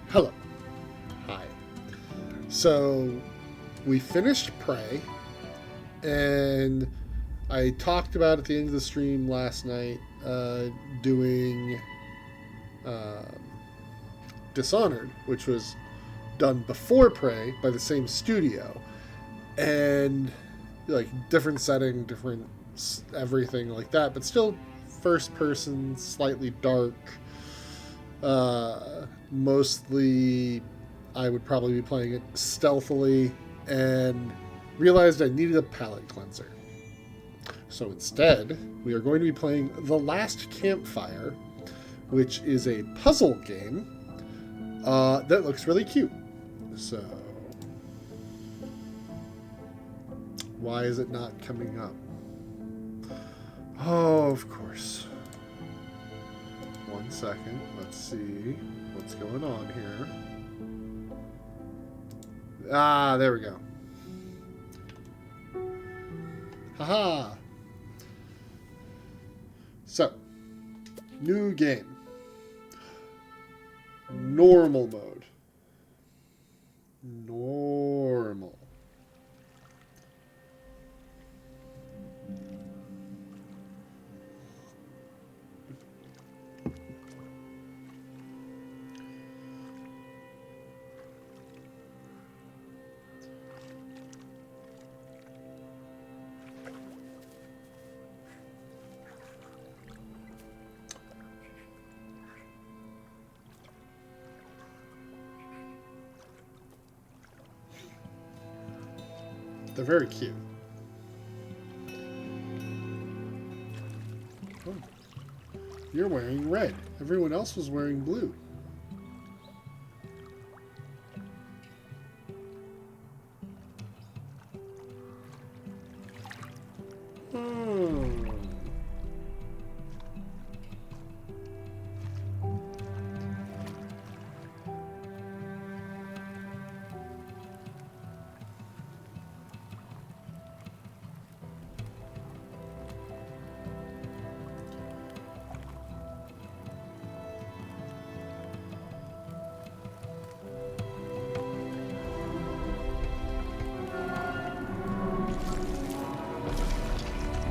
Hello. Hi. So, we finished Prey, and I talked about at the end of the stream last night doing uh, Dishonored, which was done before Prey by the same studio, and like different setting, different everything like that, but still first person, slightly dark. Mostly, I would probably be playing it stealthily, and realized I needed a palate cleanser. So instead, we are going to be playing The Last Campfire, which is a puzzle game that looks really cute. So, why is it not coming up? Oh, of course. 1 second. Let's see what's going on here. Ah, there we go. Haha. So, new game. Normal mode. Normal. They're very cute. Oh, you're wearing red. Everyone else was wearing blue. Hmm.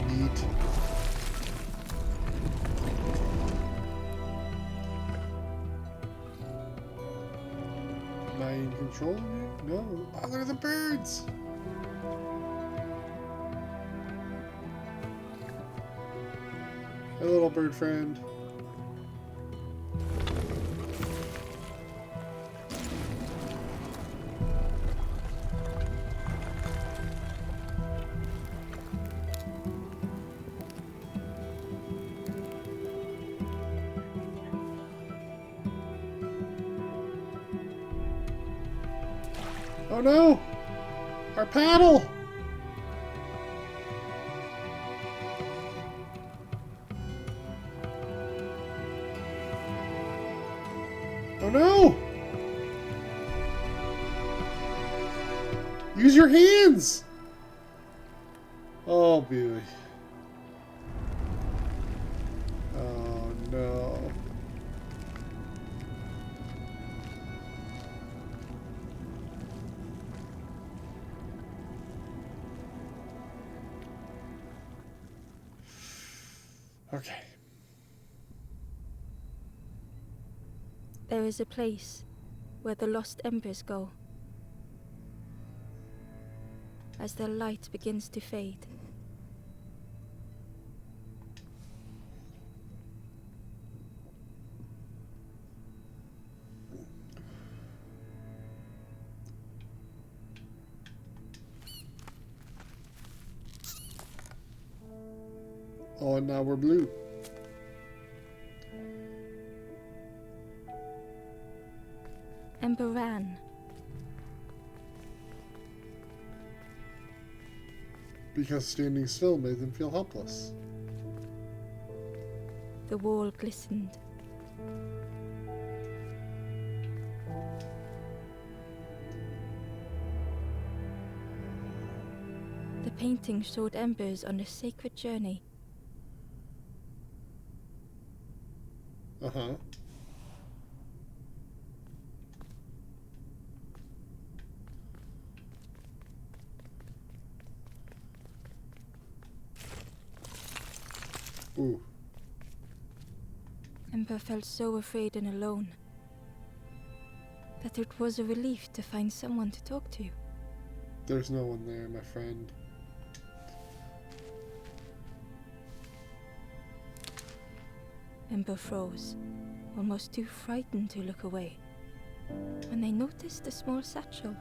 Neat. Am I in control of it? No. Oh, they're the birds! Hey, little bird friend. Oh no! Our paddle! Oh no! Use your hands! Oh, beauty. Oh no. Okay. There is a place where the lost embers go. As their light begins to fade, Oh, and now we're blue. Ember ran. Because standing still made them feel helpless. The wall glistened. The painting showed embers on a sacred journey. Uh-huh. Ooh. Ember felt so afraid and alone that it was a relief to find someone to talk to. There's no one there, my friend. Ember froze, almost too frightened to look away, when they noticed a small satchel.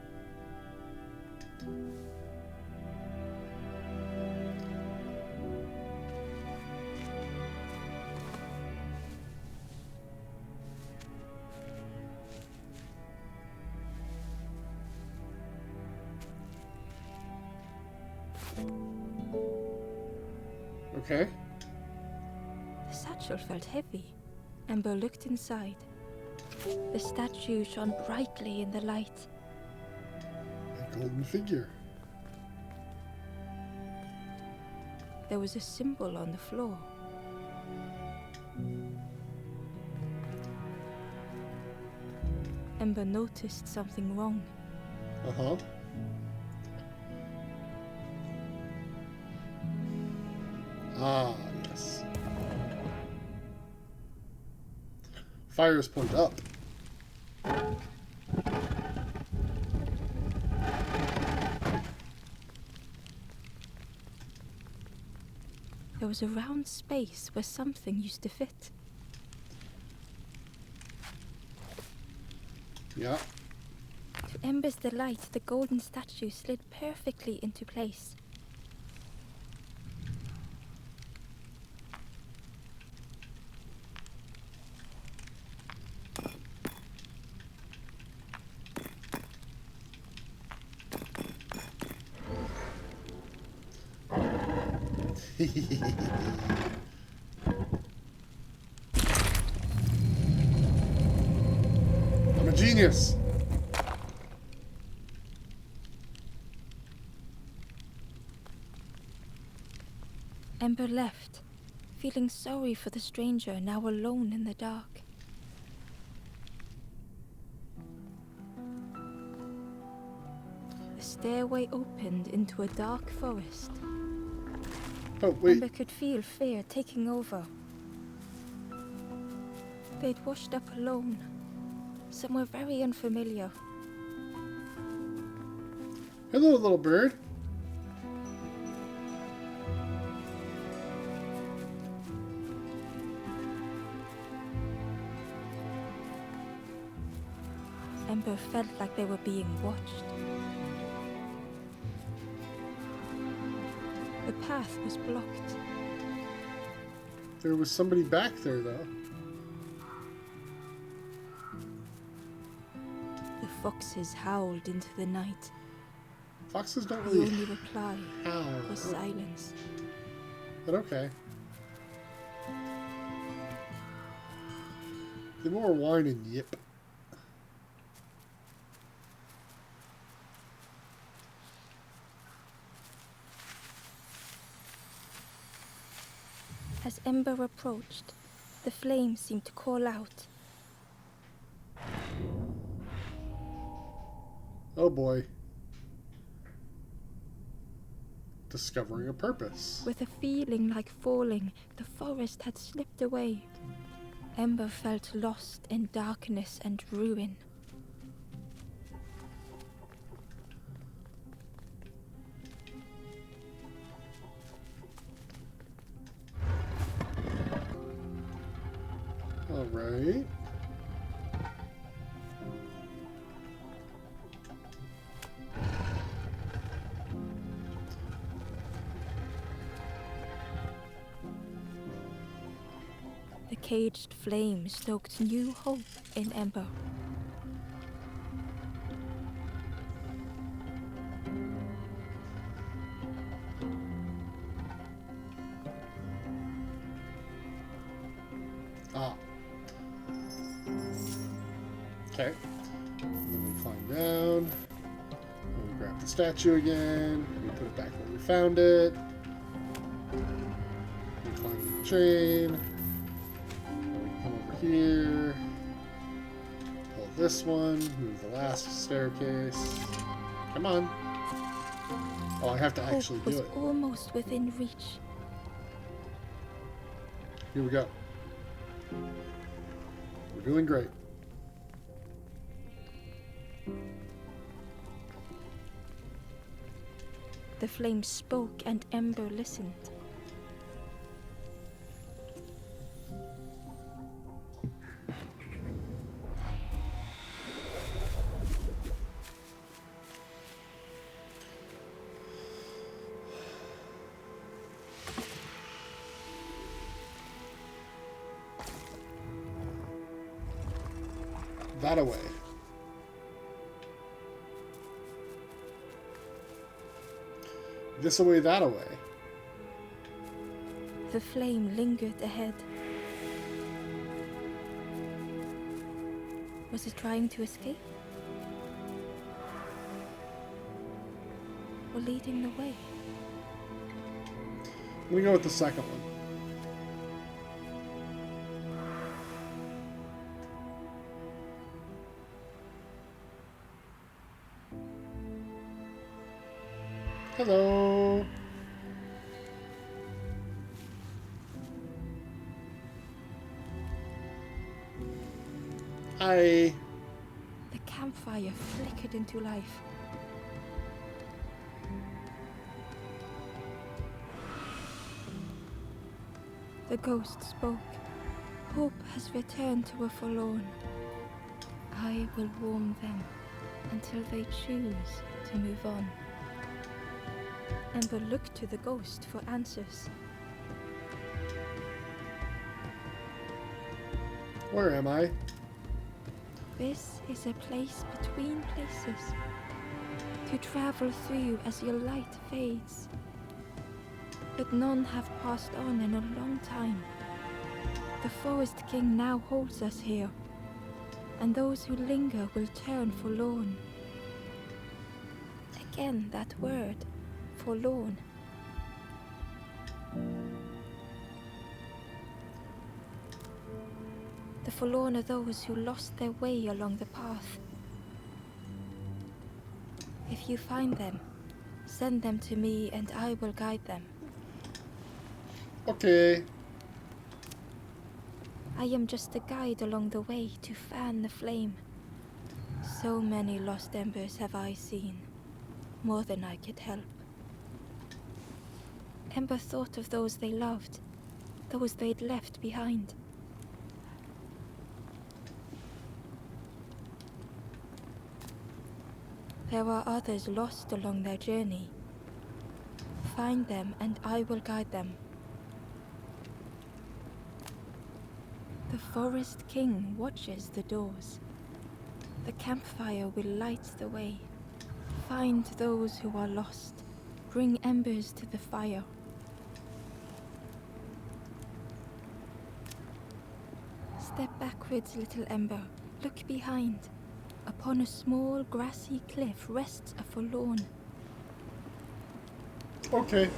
Okay. The satchel felt heavy. Ember looked inside. The statue shone brightly in the light. A golden figure. There was a symbol on the floor. Ember noticed something wrong. Uh-huh. Ah, yes. Fire is pointed up. There was a round space where something used to fit. Yeah. To Ember's delight, the golden statue slid perfectly into place. I'm a genius. Ember left, feeling sorry for the stranger now alone in the dark. The stairway opened into a dark forest. Oh, wait. Ember could feel fear taking over. They'd washed up alone, somewhere very unfamiliar. Hello, little bird. Ember felt like they were being watched. The path was blocked. There was somebody back there, though. The foxes howled into the night. Foxes don't The really only reply howl. was silence. But okay. The more whine and yip. As Ember approached, the flames seemed to call out. Oh boy. Discovering a purpose. With a feeling like falling, the forest had slipped away. Ember felt lost in darkness and ruin. All right. The caged flame stoked new hope in Ember. Ah. Okay. Then we climb down. Then we grab the statue again. We put it back where we found it. We climb the train. Then we come over here. Pull this one. Move the last staircase. Come on. Oh, I have to actually Hope do was it. almost within reach. Here we go. We're doing great. The flame spoke and Ember listened. That away. This away, that away. The flame lingered ahead. Was it trying to escape? Or leading the way? I'm gonna go with the second one. Hello. Hi. The campfire flickered into life. The ghost spoke. Hope has returned to a forlorn. I will warm them until they choose to move on. Ember looked to the ghost for answers. Where am I? This is a place between places, to travel through as your light fades. But none have passed on in a long time. The Forest King now holds us here, and those who linger will turn forlorn. Again that word, forlorn. The forlorn are those who lost their way along the path. If you find them, send them to me and I will guide them. Okay. I am just a guide along the way to fan the flame. So many lost embers have I seen, more than I could help. Ember thought of those they loved, those they'd left behind. There are others lost along their journey. Find them and I will guide them. The Forest King watches the doors. The campfire will light the way. Find those who are lost. Bring embers to the fire. Step backwards, little Ember. Look behind. Upon a small grassy cliff rests a forlorn. Okay.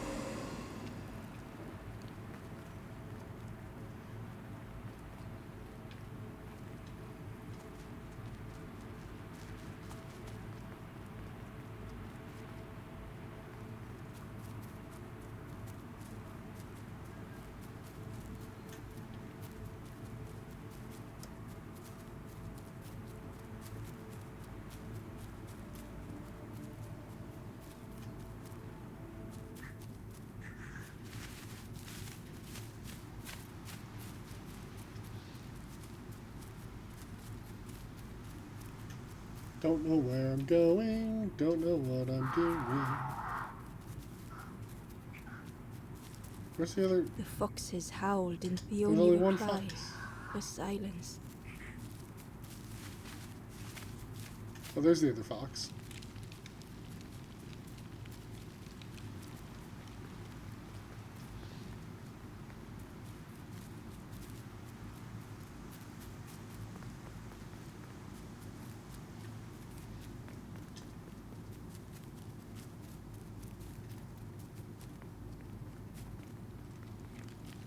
Don't know where I'm going, don't know what I'm doing. Where's the other? The foxes howled and the There's only only one reply fox. was silence. Oh, there's the other fox.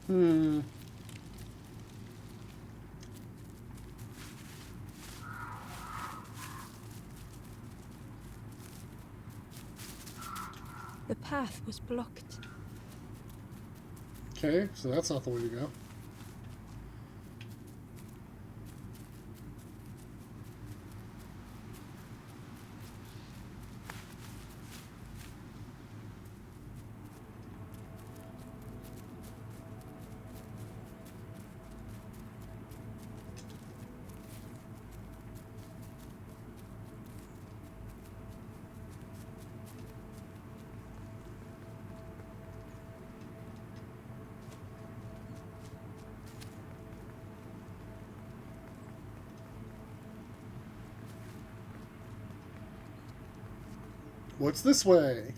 Hmm. The path was blocked. Okay, so that's not the way to go. What's this way?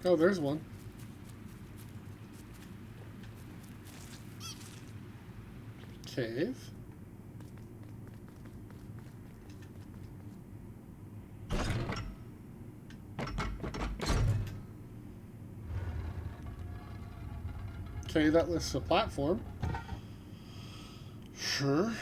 Oh, there's one. Cave. Okay, that lists a platform. Sure.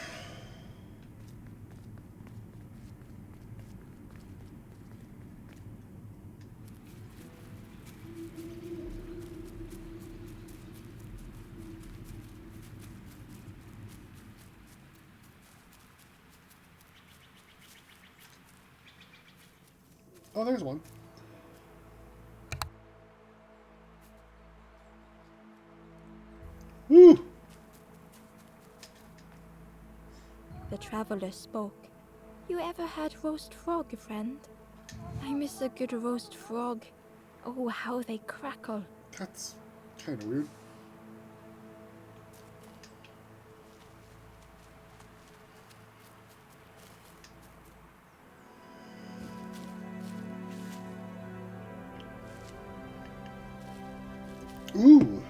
Oh, there's one. Woo! The traveler spoke. You ever had roast frog, friend? I miss a good roast frog. Oh, how they crackle. That's kind of weird. Ooh!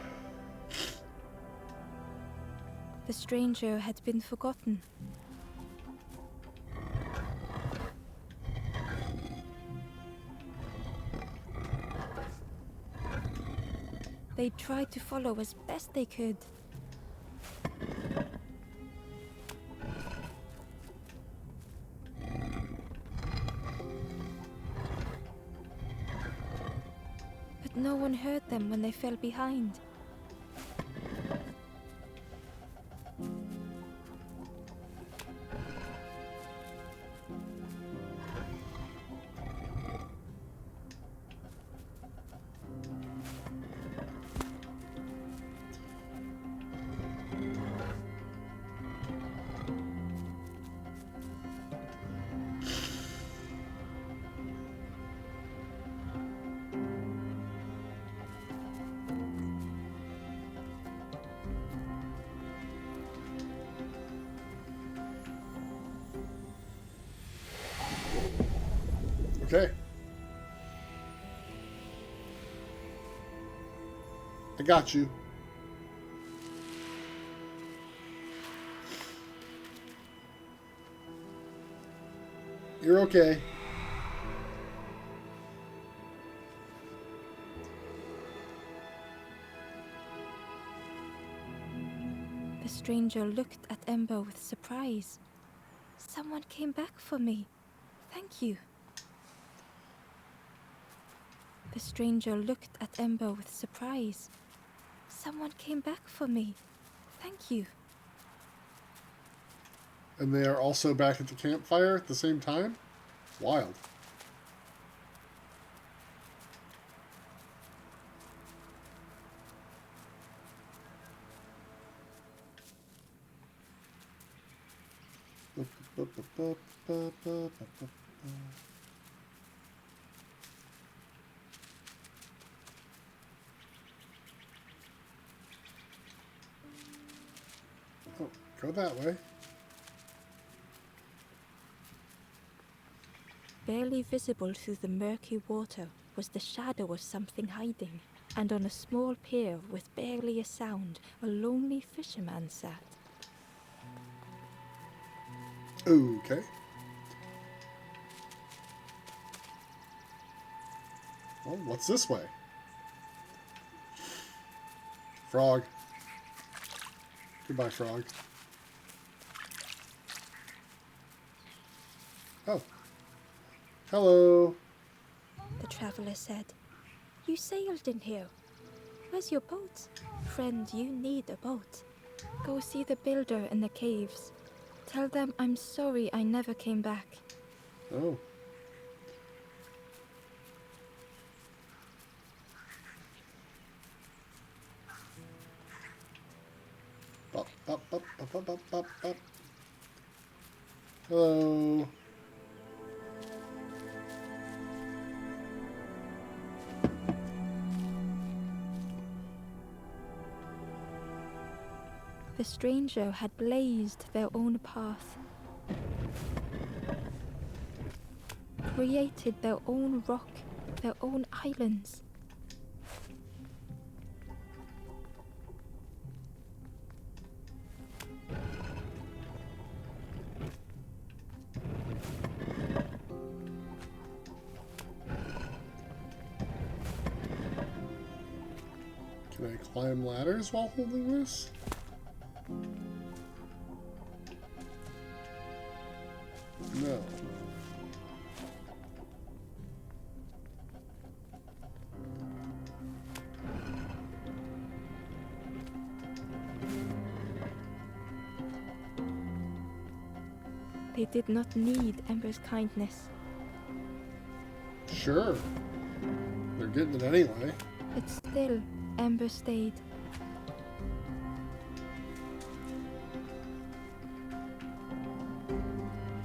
The stranger had been forgotten. They tried to follow as best they could. But no one heard them when they fell behind. Okay. I got you. You're okay. The stranger looked at Ember with surprise. Someone came back for me. Thank you. The stranger looked at Ember with surprise. Someone came back for me. Thank you. And they are also back at the campfire at the same time? Wild. Oh, go that way. Barely visible through the murky water was the shadow of something hiding, and on a small pier with barely a sound, a lonely fisherman sat. Okay. Well, what's this way? Frog. Goodbye, frog. Oh. Hello. The traveler said, "You sailed in here. Where's your boat? Friend, you need a boat. Go see the builder in the caves. Tell them I'm sorry I never came back." Oh. Bop, bop, bop, bop, bop, bop, bop, bop. Hello. The stranger had blazed their own path. created their own rock, their own islands. Can I climb ladders while holding this? No. They did not need Ember's kindness. Sure. They're getting it anyway. But still, Ember stayed.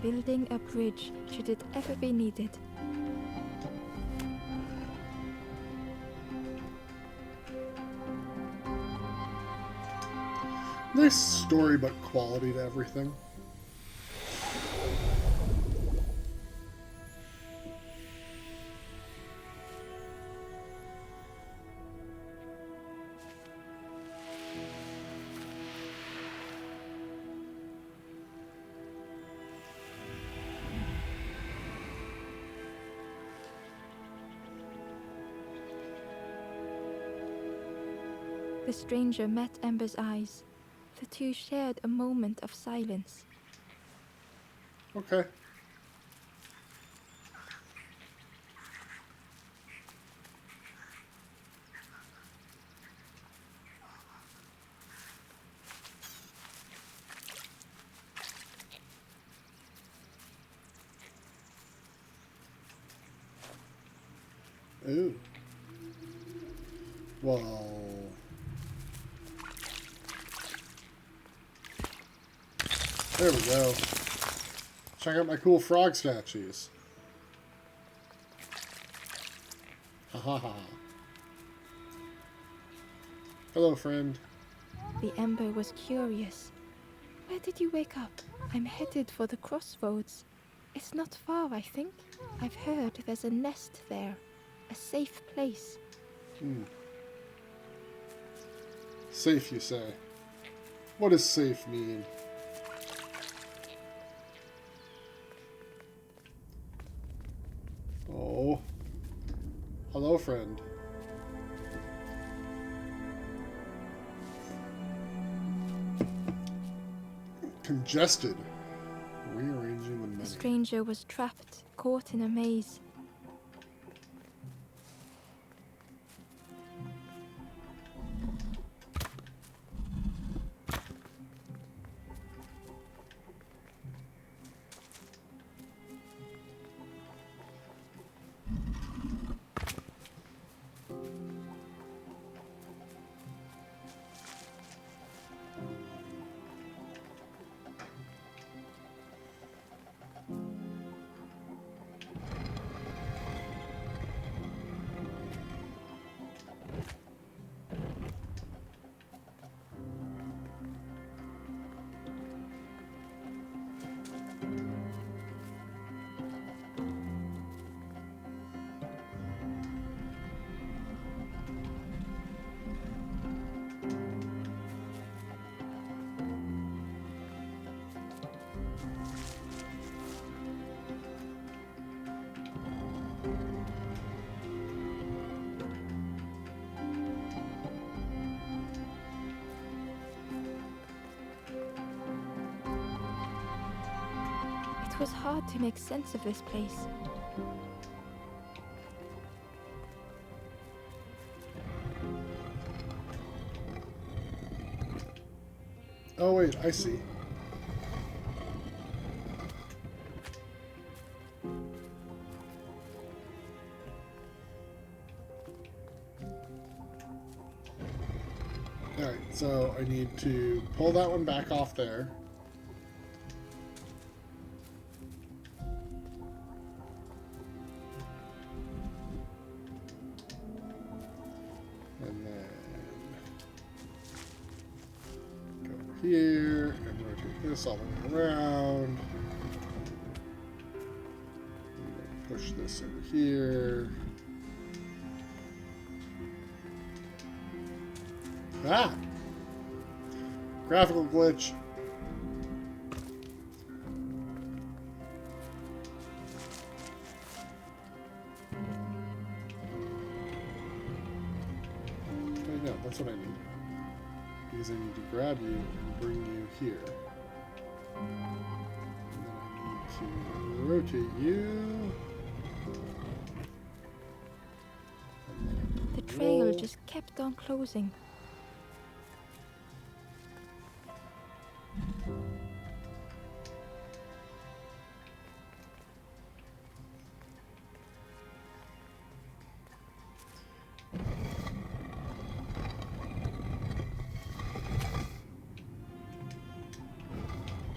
Building a bridge should it ever be needed. Nice story, but quality to everything. The stranger met Ember's eyes. The two shared a moment of silence. Okay. Ooh. Well... There we go. Check out my cool frog statues. Ha ha ha. Hello, friend. The Ember was curious. Where did you wake up? I'm headed for the crossroads. It's not far, I think. I've heard there's a nest there. A safe place. Safe, you say? What does safe mean? Oh. Hello, friend. Congested. Rearranging the menu. The stranger was trapped, caught in a maze. It was hard to make sense of this place. Oh wait, I see. Alright, so I need to pull that one back off there. And then go over here and rotate this all the way around. And then push this over here. Ah! Graphical glitch. Wait, no, that's what I need. Because I need to grab you and bring you here. And then I need to rotate you. The trail just kept on closing.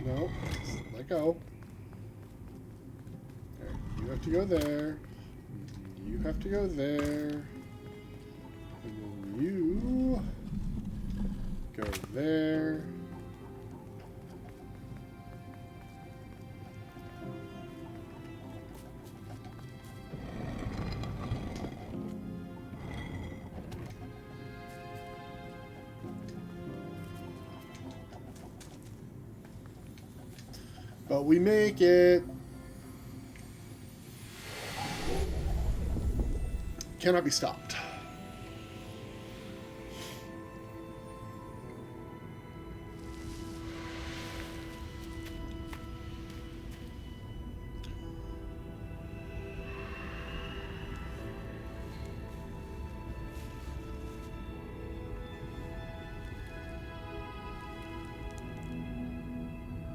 No, let go. There, you have to go there. You have to go there. And then you go there. But we make it. Cannot be stopped.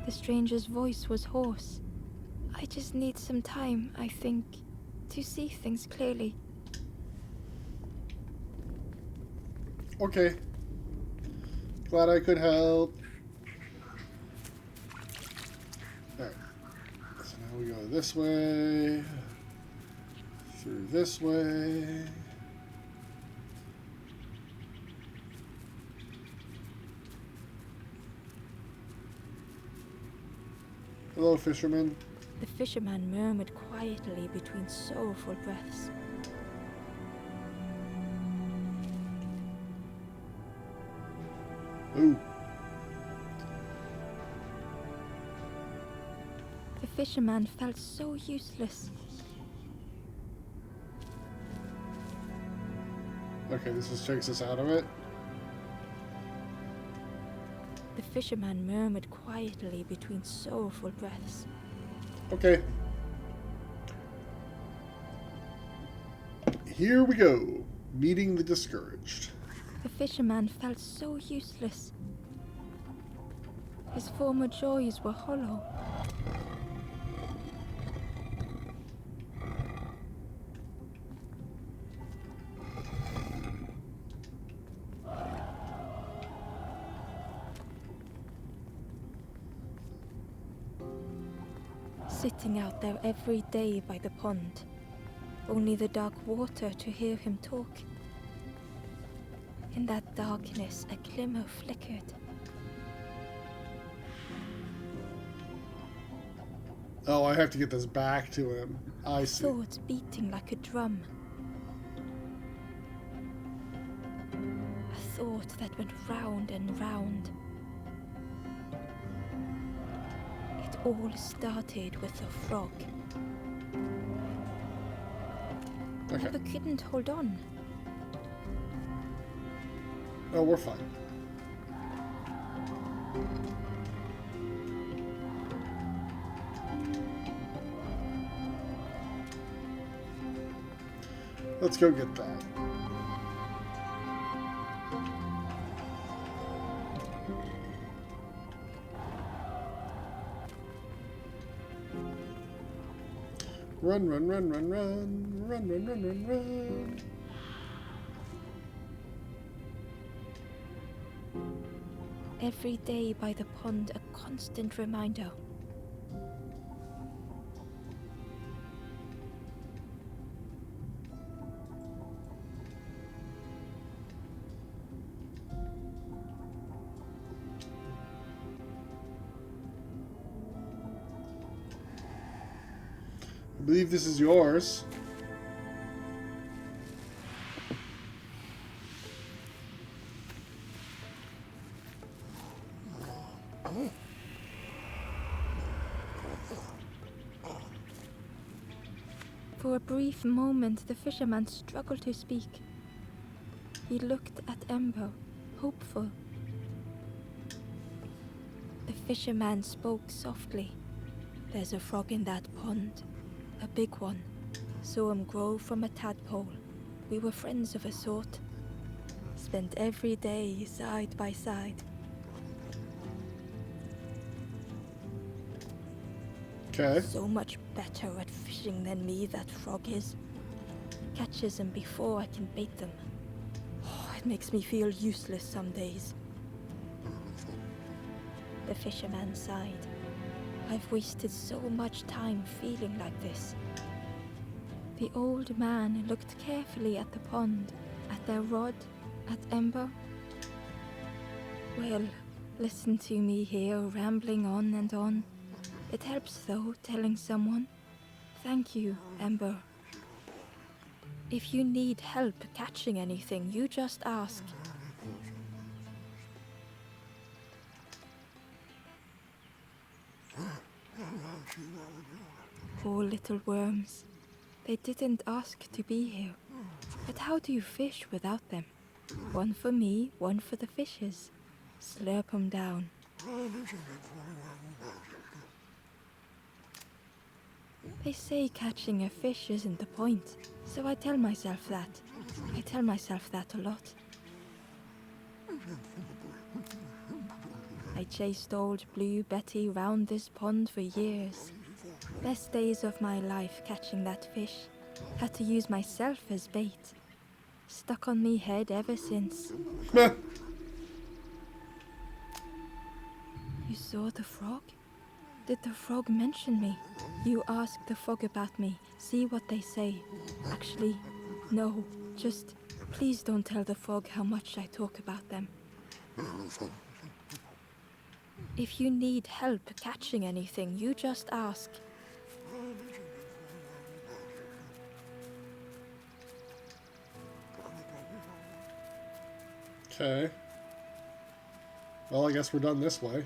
The stranger's voice was hoarse. I just need some time, I think, to see things clearly. Okay. Glad I could help. Alright. So now we go this way. Through this way. Hello, fisherman. The fisherman murmured quietly between soulful breaths. Ooh. The fisherman felt so useless. Okay, this just takes us out of it. The fisherman murmured quietly between soulful breaths. Okay. Here we go. Meeting the discouraged. The fisherman felt so useless. His former joys were hollow. Sitting out there every day by the pond, only the dark water to hear him talk. In that darkness, a glimmer flickered. Oh, I have to get this back to him. I see. Thoughts beating like a drum. A thought that went round and round. It all started with a frog. Okay. But couldn't hold on. Oh, we're fine. Let's go get that. Run, run, run, run, run, run, run, run, run, run. Every day by the pond, a constant reminder. believe this is yours. For a brief moment, the fisherman struggled to speak. He looked at Ember, hopeful. The fisherman spoke softly. There's a frog in that pond. A big one. Saw him grow from a tadpole. We were friends of a sort. Spent every day side by side. Okay. So much better at fishing than me, that frog is. Catches them before I can bait them. Oh, it makes me feel useless some days. The fisherman sighed. I've wasted so much time feeling like this. The old man looked carefully at the pond, at their rod, at Ember. Well, listen to me here, rambling on and on. It helps, though, telling someone. Thank you, Ember. If you need help catching anything, you just ask. Poor little worms. They didn't ask to be here. But how do you fish without them? One for me, one for the fishes. Slurp 'em down. They say catching a fish isn't the point, so I tell myself that. I tell myself that a lot. I chased old Blue Betty round this pond for years. Best days of my life catching that fish. Had to use myself as bait. Stuck on me head ever since. You saw the frog? Did the frog mention me? You ask the frog about me, see what they say. Actually, no, just please don't tell the frog how much I talk about them. If you need help catching anything, you just ask. Okay. Well, I guess we're done this way.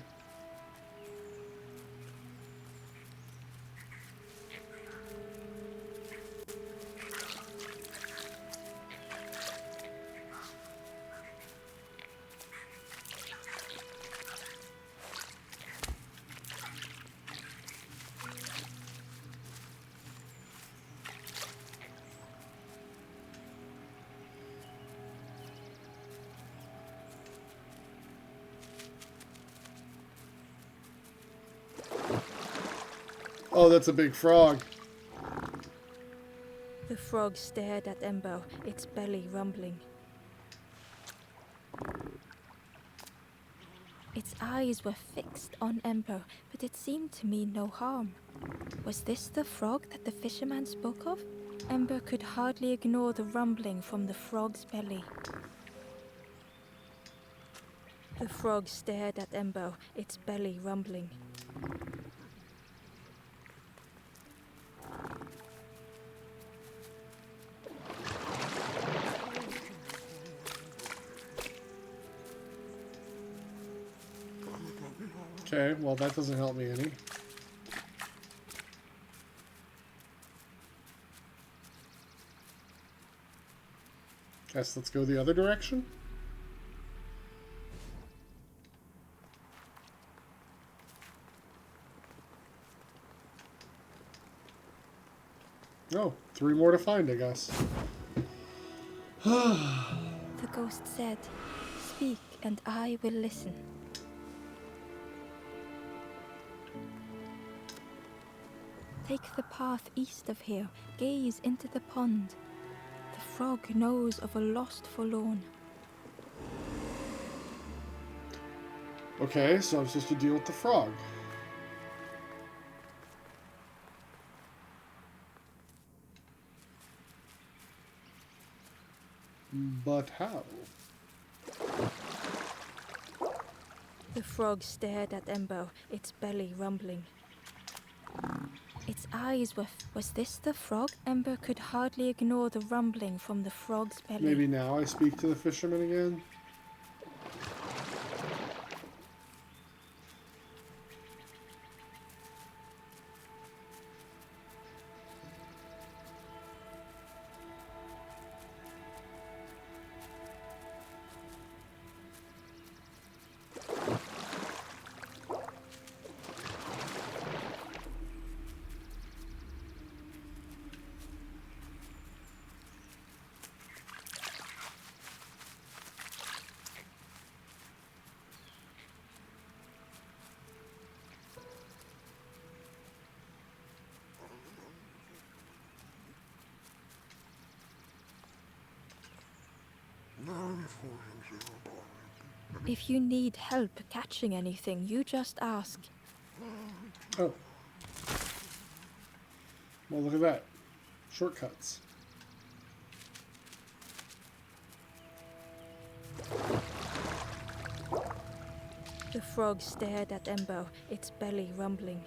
Oh, that's a big frog. The frog stared at Ember, its belly rumbling. Its eyes were fixed on Ember, but it seemed to mean no harm. Was this the frog that the fisherman spoke of? Ember could hardly ignore the rumbling from the frog's belly. The frog stared at Ember, its belly rumbling. Okay, well that doesn't help me any. Guess let's go the other direction. Oh, 3 more to find, I guess. The ghost said, "Speak and I will listen." Take the path east of here, gaze into the pond. The frog knows of a lost Forlorn. Okay, so I'm supposed to deal with the frog. But how? The frog stared at Ember, its belly rumbling. Its Its eyes were... Was this the frog? Ember could hardly ignore the rumbling from the frog's belly. Maybe now I speak to the fisherman again. If you need help catching anything, you just ask. Oh. Well, look at that. Shortcuts. The frog stared at Ember, its belly rumbling.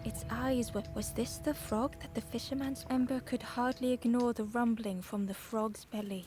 Its eyes were... Was this the frog that the fisherman's... Ember could hardly ignore the rumbling from the frog's belly.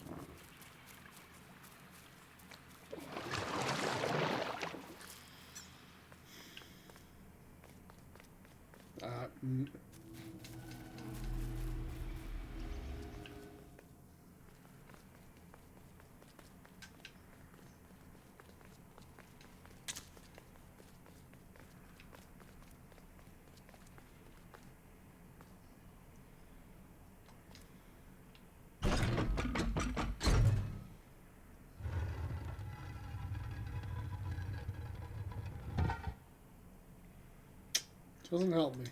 Doesn't help me.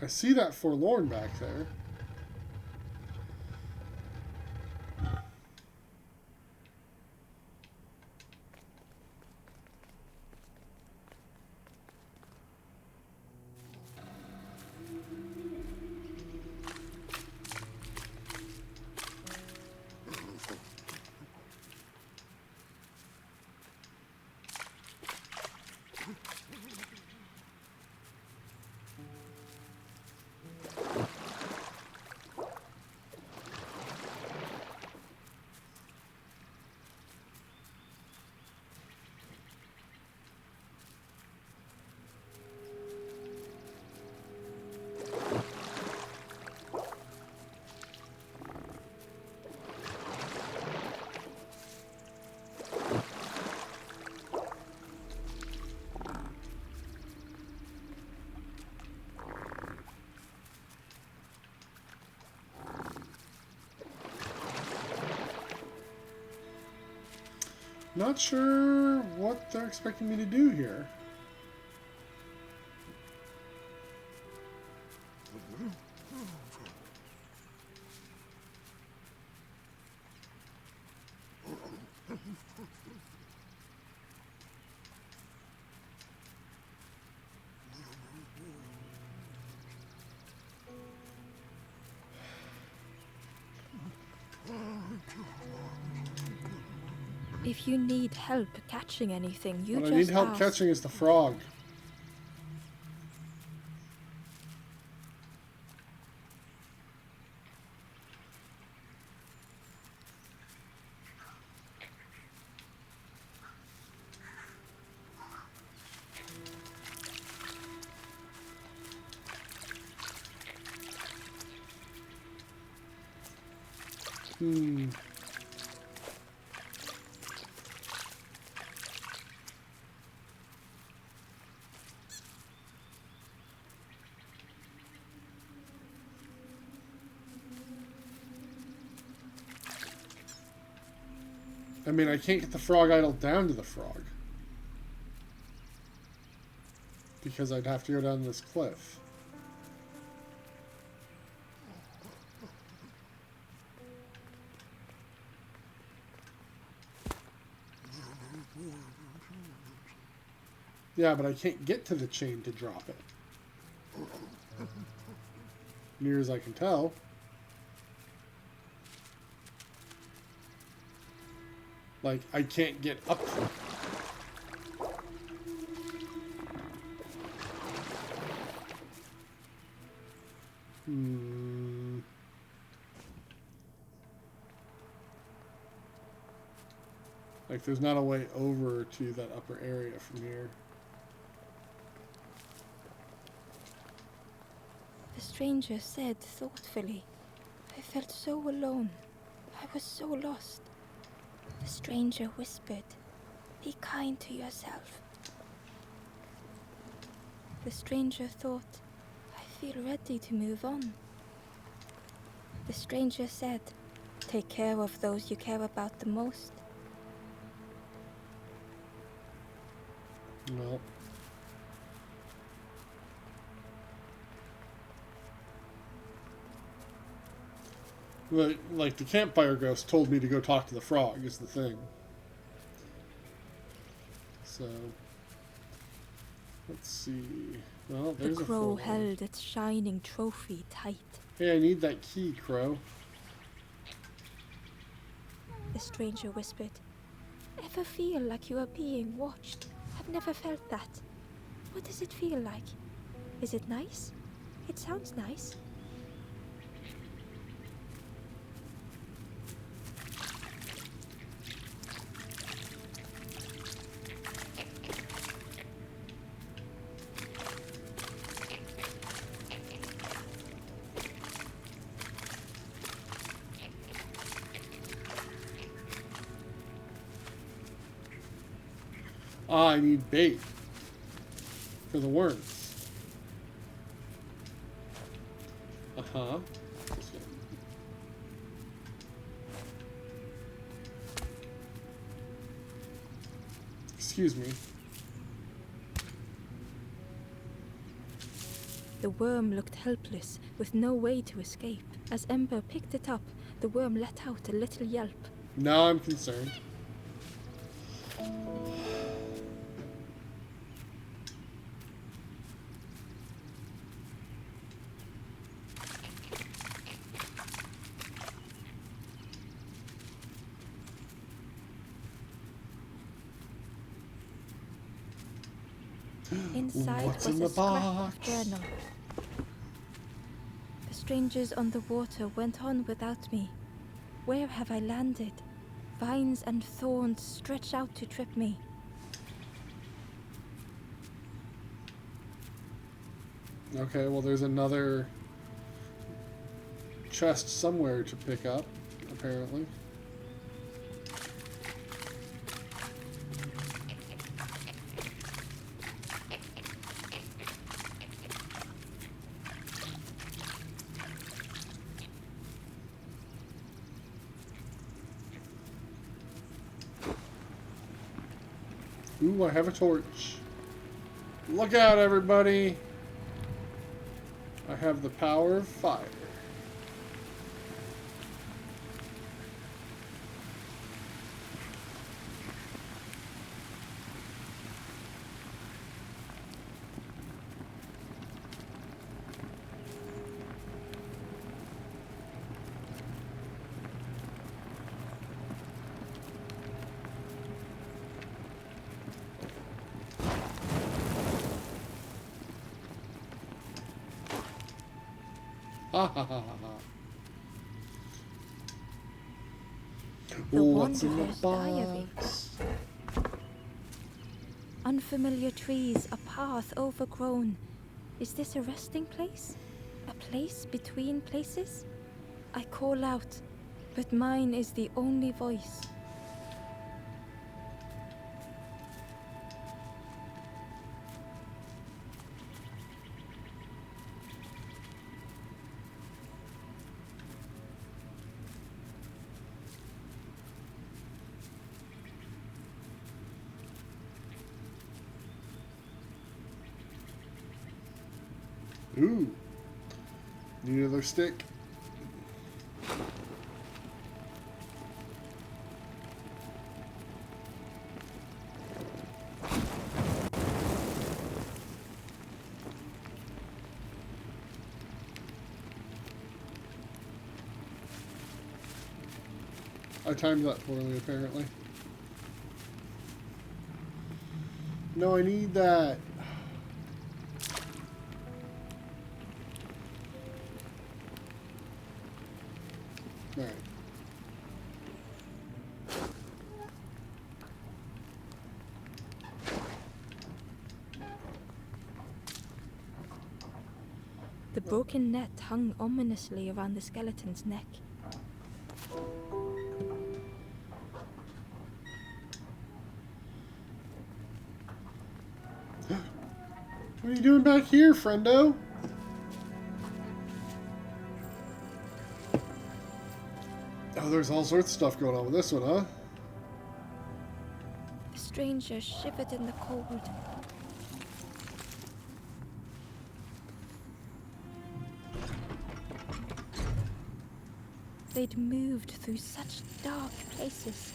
I see that Forlorn back there. Not sure what they're expecting me to do here. If you need help catching anything, you What just I need help ask. catching is the frog. I mean, I can't get the frog idol down to the frog. Because I'd have to go down this cliff. Yeah, but I can't get to the chain to drop it. Near as I can tell. Like, I can't get up to it. Hmm. Like, there's not a way over to that upper area from here. The stranger said thoughtfully, I felt so alone. I was so lost. The stranger whispered, be kind to yourself. The stranger thought, I feel ready to move on. The stranger said, take care of those you care about the most. Well. Like the campfire ghost told me to go talk to the frog is the thing. So, let's see. Well, there's The a crow Forlorn. held its shining trophy tight. Hey, I need that key, Crow. The stranger whispered, ever feel like you are being watched? I've never felt that. What does it feel like? Is it nice? It sounds nice. Ah, I need bait for the worms. Uh-huh. Excuse me. The worm looked helpless, with no way to escape. As Ember picked it up, the worm let out a little yelp. Now I'm concerned. Inside What's was in a the scrap box? of journal. The strangers on the water went on without me. Where have I landed? Vines and thorns stretch out to trip me. Okay, well, there's another chest somewhere to pick up, apparently. Ooh, I have a torch. Look out, everybody! I have the power of fire. Ha ha ha ha ha. The What's in the Wanderer's Diary. box? Unfamiliar trees, a path overgrown. Is this a resting place? A place between places? I call out, but mine is the only voice. Ooh. Need another stick. I timed that poorly, apparently. No, I need that. Alright. The broken net hung ominously around the skeleton's neck. What are you doing back here, friendo? Oh, there's all sorts of stuff going on with this one, huh? The stranger shivered in the cold. They'd moved through such dark places.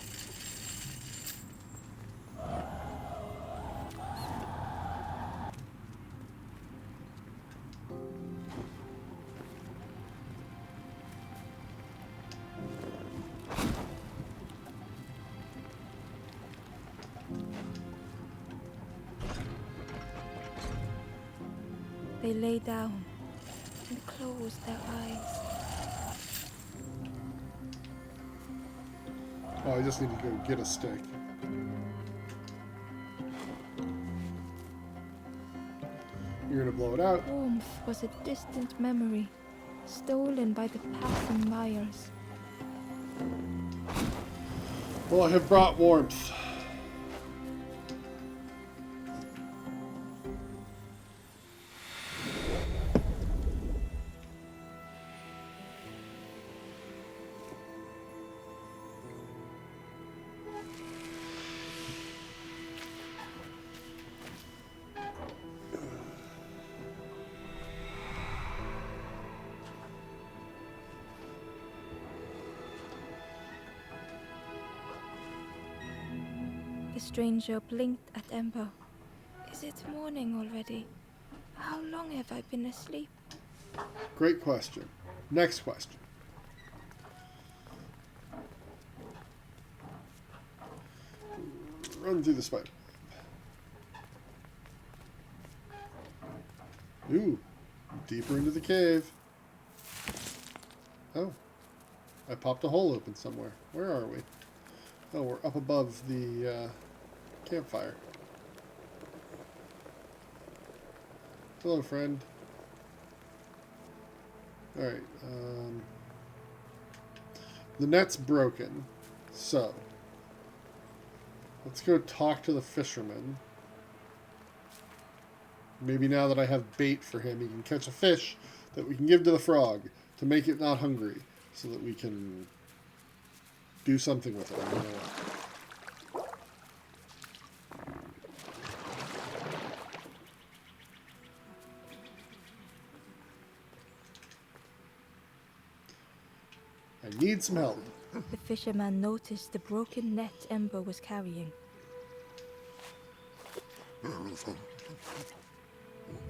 They lay down and closed their eyes. Oh, I just need to go get a stick. You're gonna blow it out. Warmth was a distant memory, stolen by the passing mires. Well, I have brought warmth. The stranger blinked at Ember. Is it morning already? How long have I been asleep? Great question. Next question. Run through the spider. Ooh, deeper into the cave. Oh, I popped a hole open somewhere. Where are we? Oh, we're up above the campfire. Hello, friend. Alright, the net's broken, so let's go talk to the fisherman. Maybe now that I have bait for him, he can catch a fish that we can give to the frog to make it not hungry, so that we can do something with it. I don't know what. I need some help. The fisherman noticed the broken net Ember was carrying.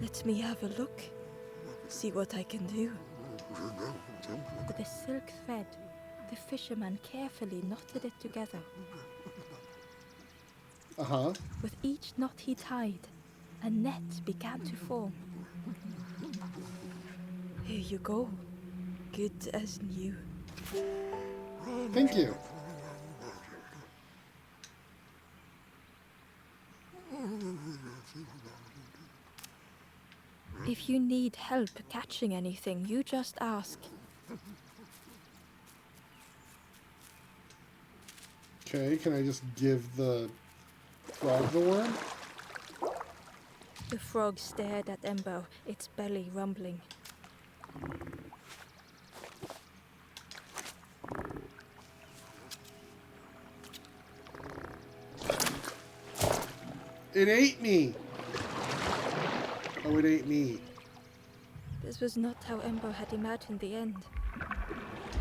Let me have a look. See what I can do. With a silk thread, the fisherman carefully knotted it together. Uh-huh. With each knot he tied, a net began to form. Here you go. Good as new. Thank you. If you need help catching anything, you just ask. Okay, can I just give the frog the worm? The frog stared at Ember, its belly rumbling. It ate me! Oh, it ate me. This was not how Ember had imagined the end.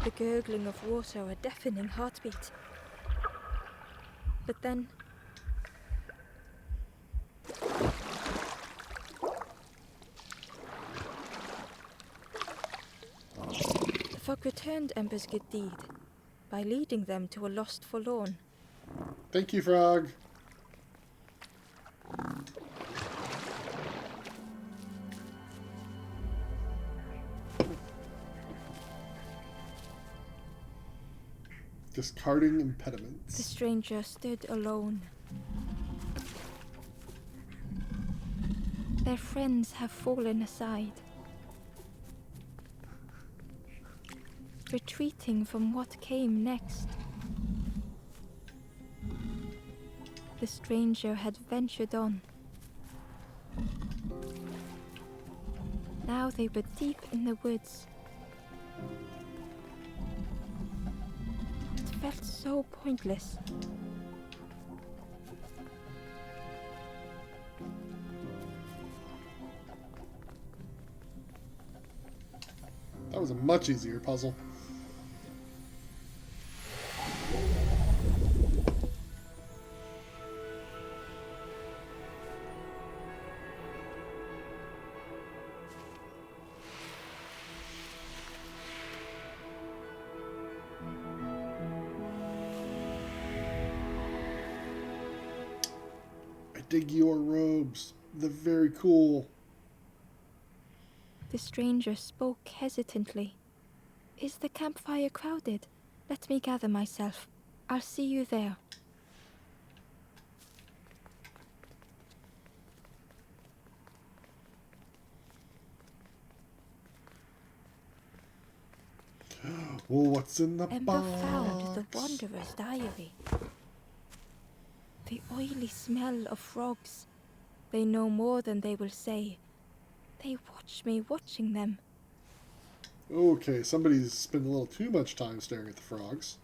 The gurgling of water, a deafening heartbeat. But then... the frog returned Ember's good deed by leading them to a lost Forlorn. Thank you, frog. Discarding The impediments. stranger stood alone. Their friends have fallen aside, retreating from what came next. The stranger had ventured on. Now they were deep in the woods. It felt so pointless. That was a much easier puzzle. I dig your robes. They're very cool. The stranger spoke hesitantly. Is the campfire crowded? Let me gather myself. I'll see you there. Oh, what's in the Ember box? found the wanderer's diary. The oily smell of frogs. They know more than they will say. They watch me watching them. Okay, somebody's spent a little too much time staring at the frogs.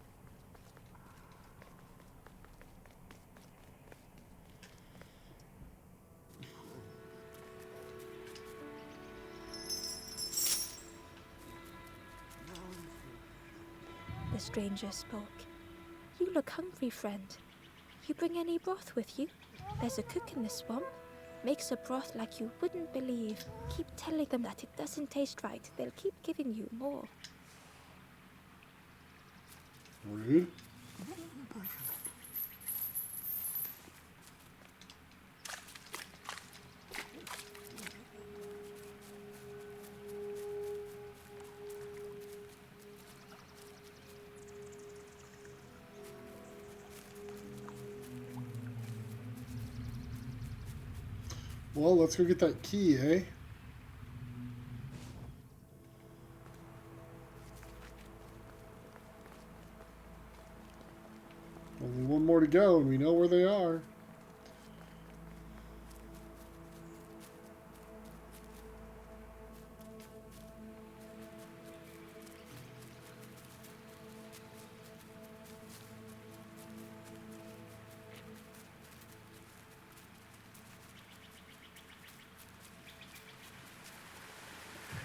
The stranger spoke. You look hungry, friend. You bring any broth with you? There's a cook in the swamp. Makes a broth like you wouldn't believe. Keep telling them that it doesn't taste right. They'll keep giving you more. Rude. Well, let's go get that key, eh? Only one more to go, and we know where they are.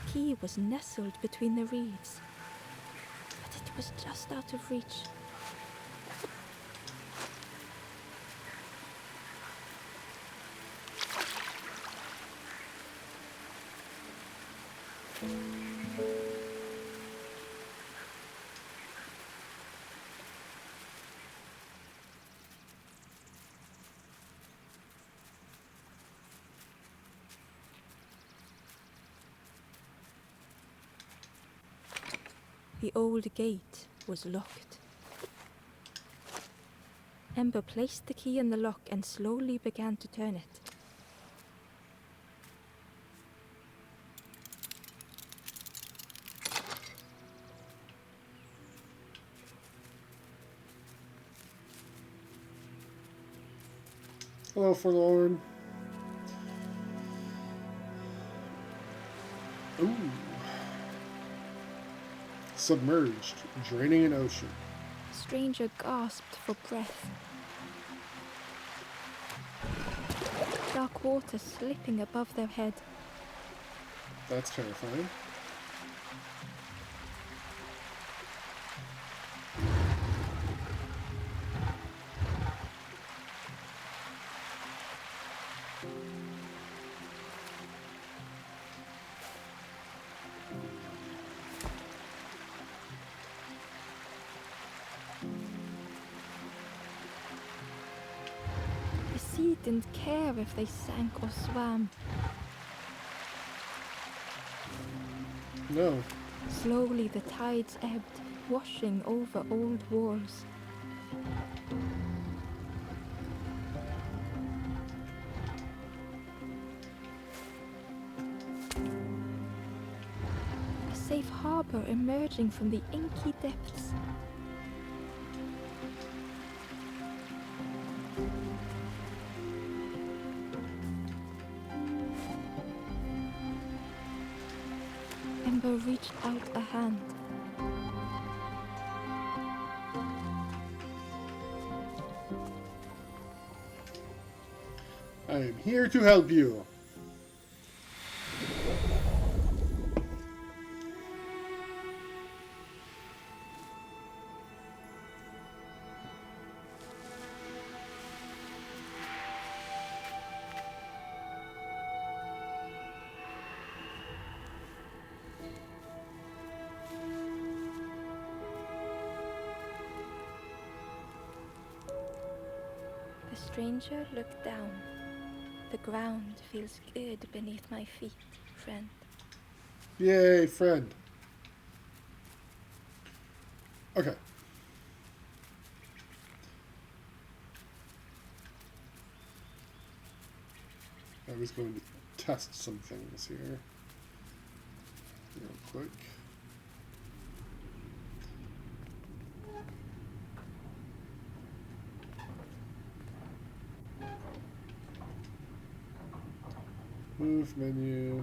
The key was nestled between the reeds, but it was just out of reach. The old gate was locked. Ember placed the key in the lock and slowly began to turn it. Hello, Forlorn. Ooh. Submerged, draining an ocean. The stranger gasped for breath. Dark water slipping above their head. That's terrifying. The sea didn't care if they sank or swam. No. Slowly the tides ebbed, washing over old walls. A safe harbor emerging from the inky depths. Ember reached out a hand. I am here to help you. The stranger looked down. The ground feels good beneath my feet, friend. Yay, friend. Okay. I was going to test some things here. Real quick. Move menu.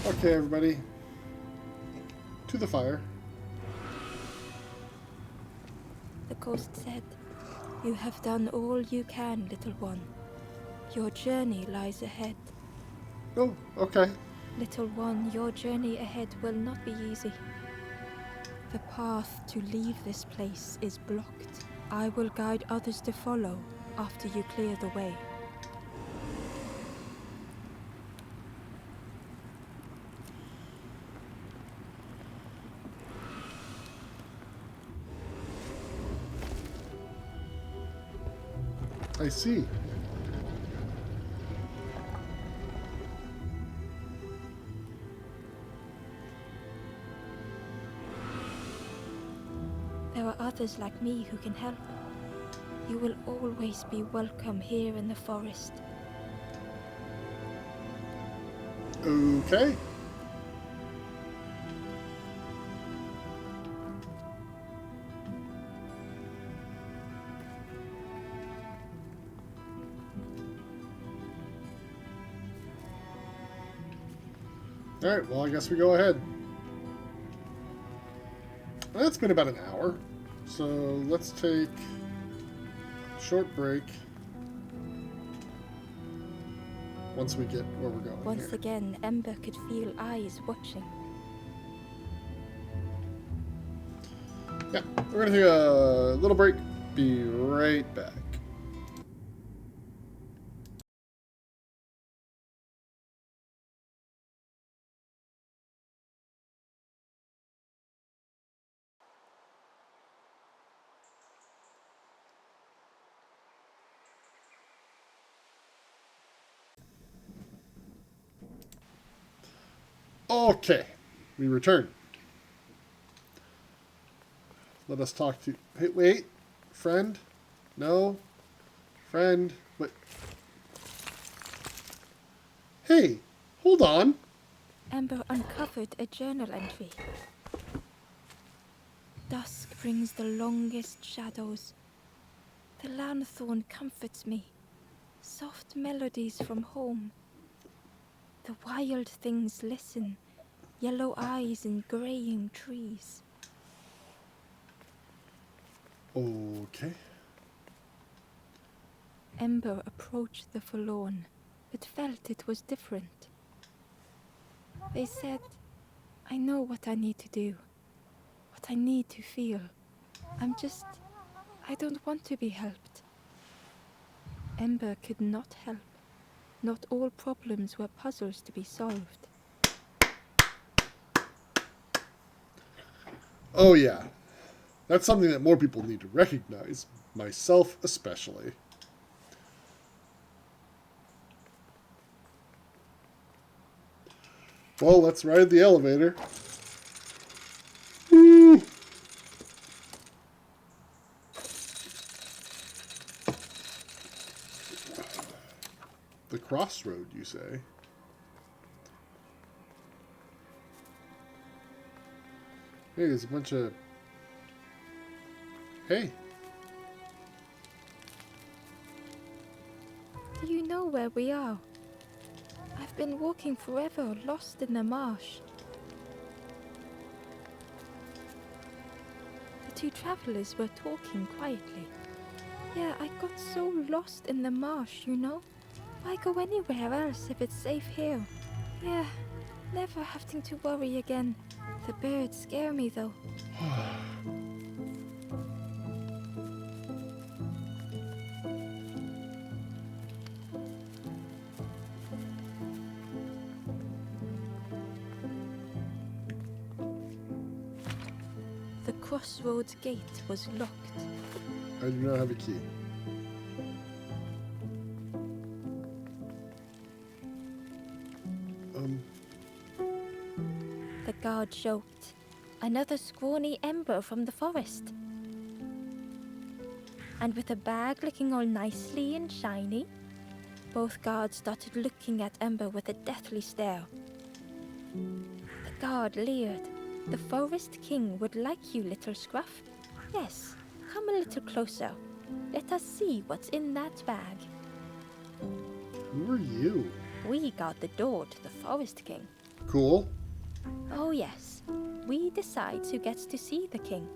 Okay, everybody. To the fire. The ghost said, "You have done all you can, little one. Your journey lies ahead. Oh, okay. Little one, your journey ahead will not be easy. The path to leave this place is blocked. I will guide others to follow after you clear the way." I see. There are others like me who can help. You will always be welcome here in the forest. Okay. Alright, well, I guess we go ahead. Well, it's been about an hour, so let's take a short break once we get where we're going. Once here. again, Ember could feel eyes watching. Yeah, we're gonna take a little break. Be right back. Okay, we return. Let us talk to. Hey, wait, friend. No, friend. Wait. Hey, hold on. Ember uncovered a journal entry. Dusk brings the longest shadows. The lanthorn comforts me. Soft melodies from home. The wild things listen. Yellow eyes in graying trees. Okay. Ember approached the Forlorn, but felt it was different. They said, I know what I need to do, what I need to feel. I don't want to be helped. Ember could not help. Not all problems were puzzles to be solved. Oh, yeah. That's something that more people need to recognize, myself especially. Well, let's ride the elevator. Woo! The crossroad, you say? Hey, there's a bunch of... Hey. Do you know where we are? I've been walking forever, lost in the marsh. The two travelers were talking quietly. Yeah, I got so lost in the marsh, you know? Why go anywhere else if it's safe here? Yeah, never having to worry again. The birds scare me though. The crossroads gate was locked. I do not have a key. The guard joked. Another scrawny Ember from the forest. And with a bag looking all nicely and shiny, both guards started looking at Ember with a deathly stare. The guard leered. The forest king would like you, little scruff. Yes, come a little closer. Let us see what's in that bag. Who are you? We guard the door to the forest king. Cool. Oh yes, we decide who gets to see the king.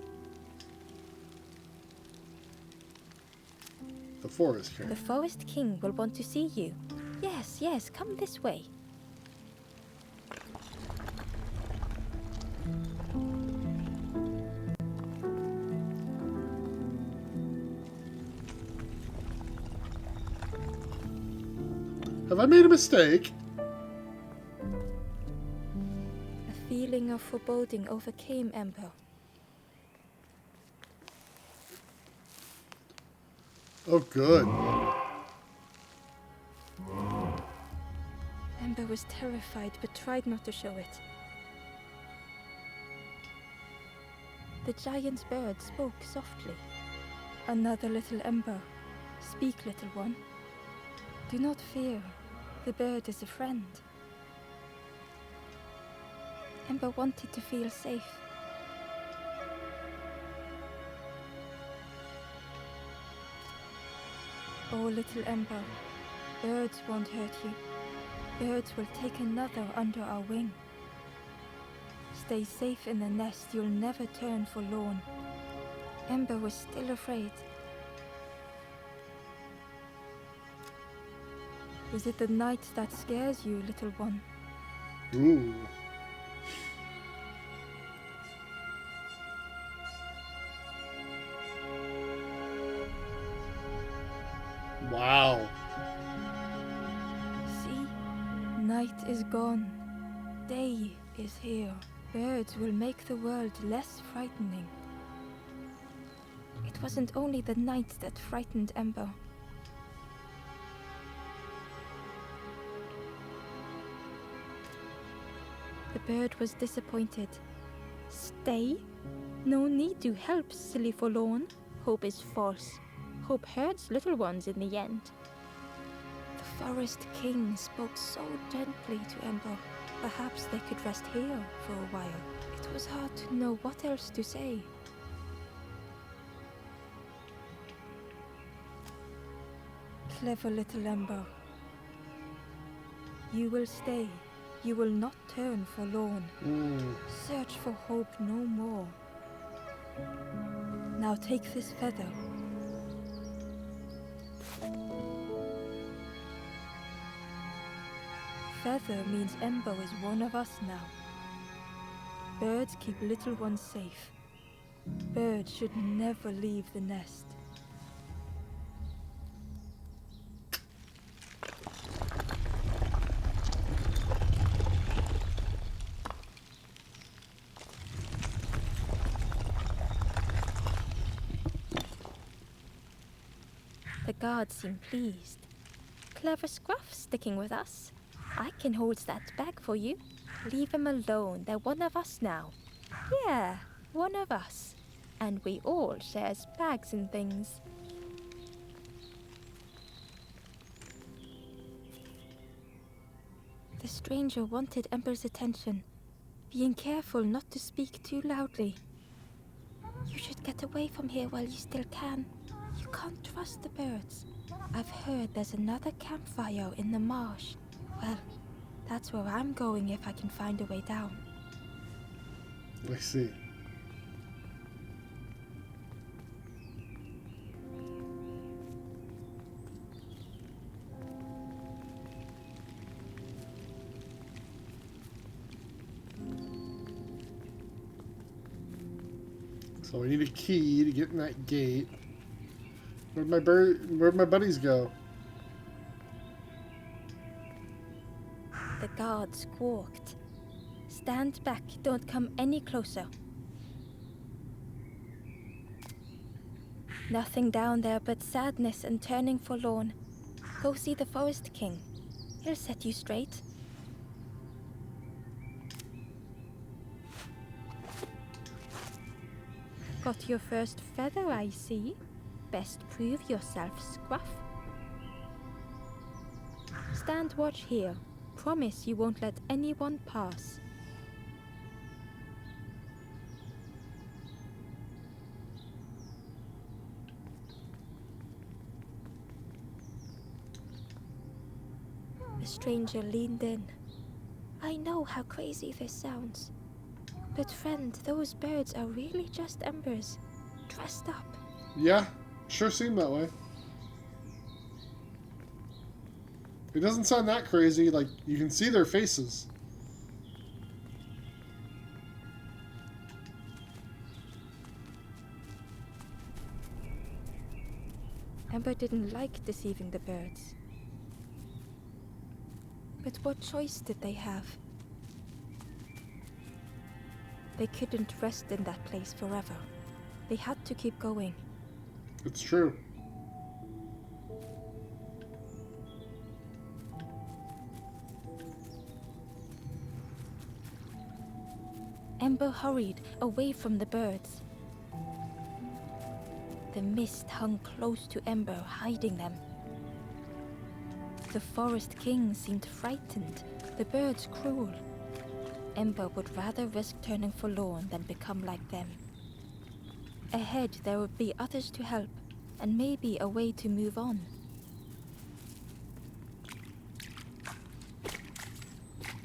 The forest king. The forest king will want to see you. Yes, yes, come this way. Have I made a mistake? A feeling of foreboding overcame Ember. Oh, good. Ember was terrified but tried not to show it. The giant bird spoke softly. Another little Ember. Speak, little one. Do not fear. The bird is a friend. Ember wanted to feel safe. Oh, little Ember, birds won't hurt you. Birds will take another under our wing. Stay safe in the nest, you'll never turn forlorn. Ember was still afraid. Is it the night that scares you, little one? Ooh. Wow. See? Night is gone. Day is here. Birds will make the world less frightening. It wasn't only the night that frightened Ember. The bird was disappointed. Stay? No need to help, silly forlorn. Hope is false. Hope hurts little ones in the end. The forest king spoke so gently to Ember. Perhaps they could rest here for a while. It was hard to know what else to say. Clever little Ember. You will stay. You will not turn forlorn. Search for hope no more. Now take this feather. Feather means Ember is one of us now. Birds keep little ones safe. Birds should never leave the nest. The guards seem pleased. Clever Scruff sticking with us. I can hold that bag for you. Leave them alone. They're one of us now. Yeah, one of us. And we all shares bags and things. The stranger wanted Ember's attention, being careful not to speak too loudly. You should get away from here while you still can. You can't trust the birds. I've heard there's another campfire in the marsh. Well, that's where I'm going if I can find a way down. I see. So we need a key to get in that gate. Where'd my buddies go? The guard squawked. Stand back, don't come any closer. Nothing down there but sadness and turning forlorn. Go see the Forest King. He'll set you straight. Got your first feather, I see. Best prove yourself, Scruff. Stand watch here. Promise you won't let anyone pass. The stranger leaned in. I know how crazy this sounds. But friend, those birds are really just embers, dressed up. Yeah, sure seemed that way. It doesn't sound that crazy, like you can see their faces. Ember didn't like deceiving the birds. But what choice did they have? They couldn't rest in that place forever. They had to keep going. It's true. Ember hurried away from the birds. The mist hung close to Ember, hiding them. The Forest King seemed frightened, the birds cruel. Ember would rather risk turning forlorn than become like them. Ahead there would be others to help, and maybe a way to move on.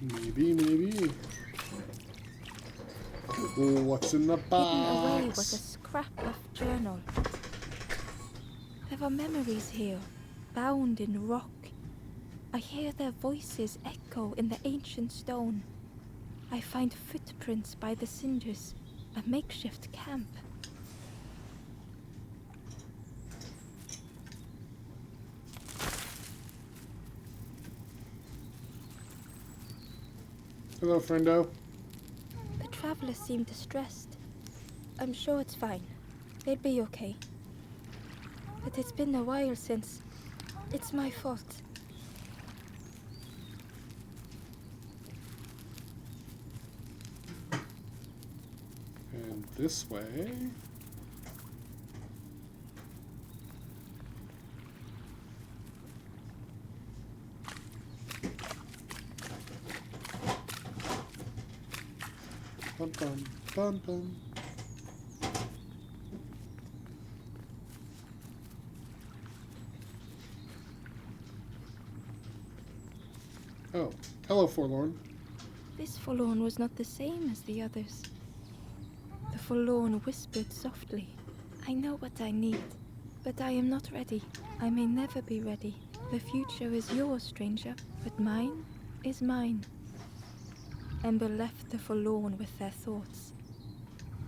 Maybe. Oh, what's in the box? Hidden away was a scrap of journal. There are memories here, bound in rock. I hear their voices echo in the ancient stone. I find footprints by the cinders, a makeshift camp. Hello, friendo. The travelers seem distressed. I'm sure it's fine. They'll be okay. But it's been a while since. It's my fault. And this way. Bum bum bum bum. Oh, hello, Forlorn. This Forlorn was not the same as the others. The Forlorn whispered softly. I know what I need, but I am not ready. I may never be ready. The future is yours, stranger, but mine is mine. Ember left the Forlorn with their thoughts.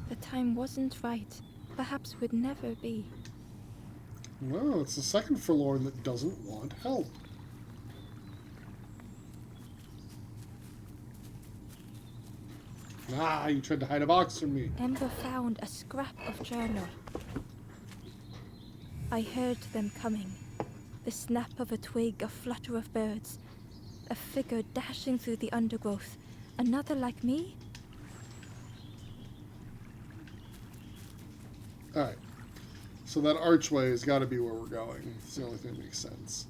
The time wasn't right, perhaps would never be. Well, it's the second Forlorn that doesn't want help. Ah, you tried to hide a box from me. Ember found a scrap of journal. I heard them coming. The snap of a twig, a flutter of birds. A figure dashing through the undergrowth. Another like me? Alright. So that archway has got to be where we're going. It's the only thing that makes sense.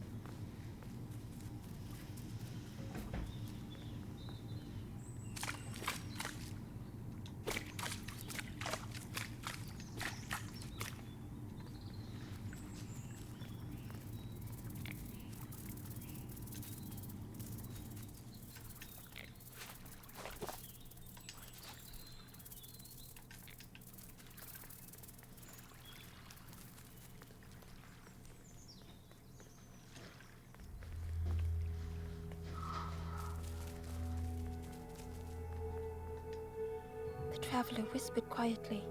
The traveler whispered quietly.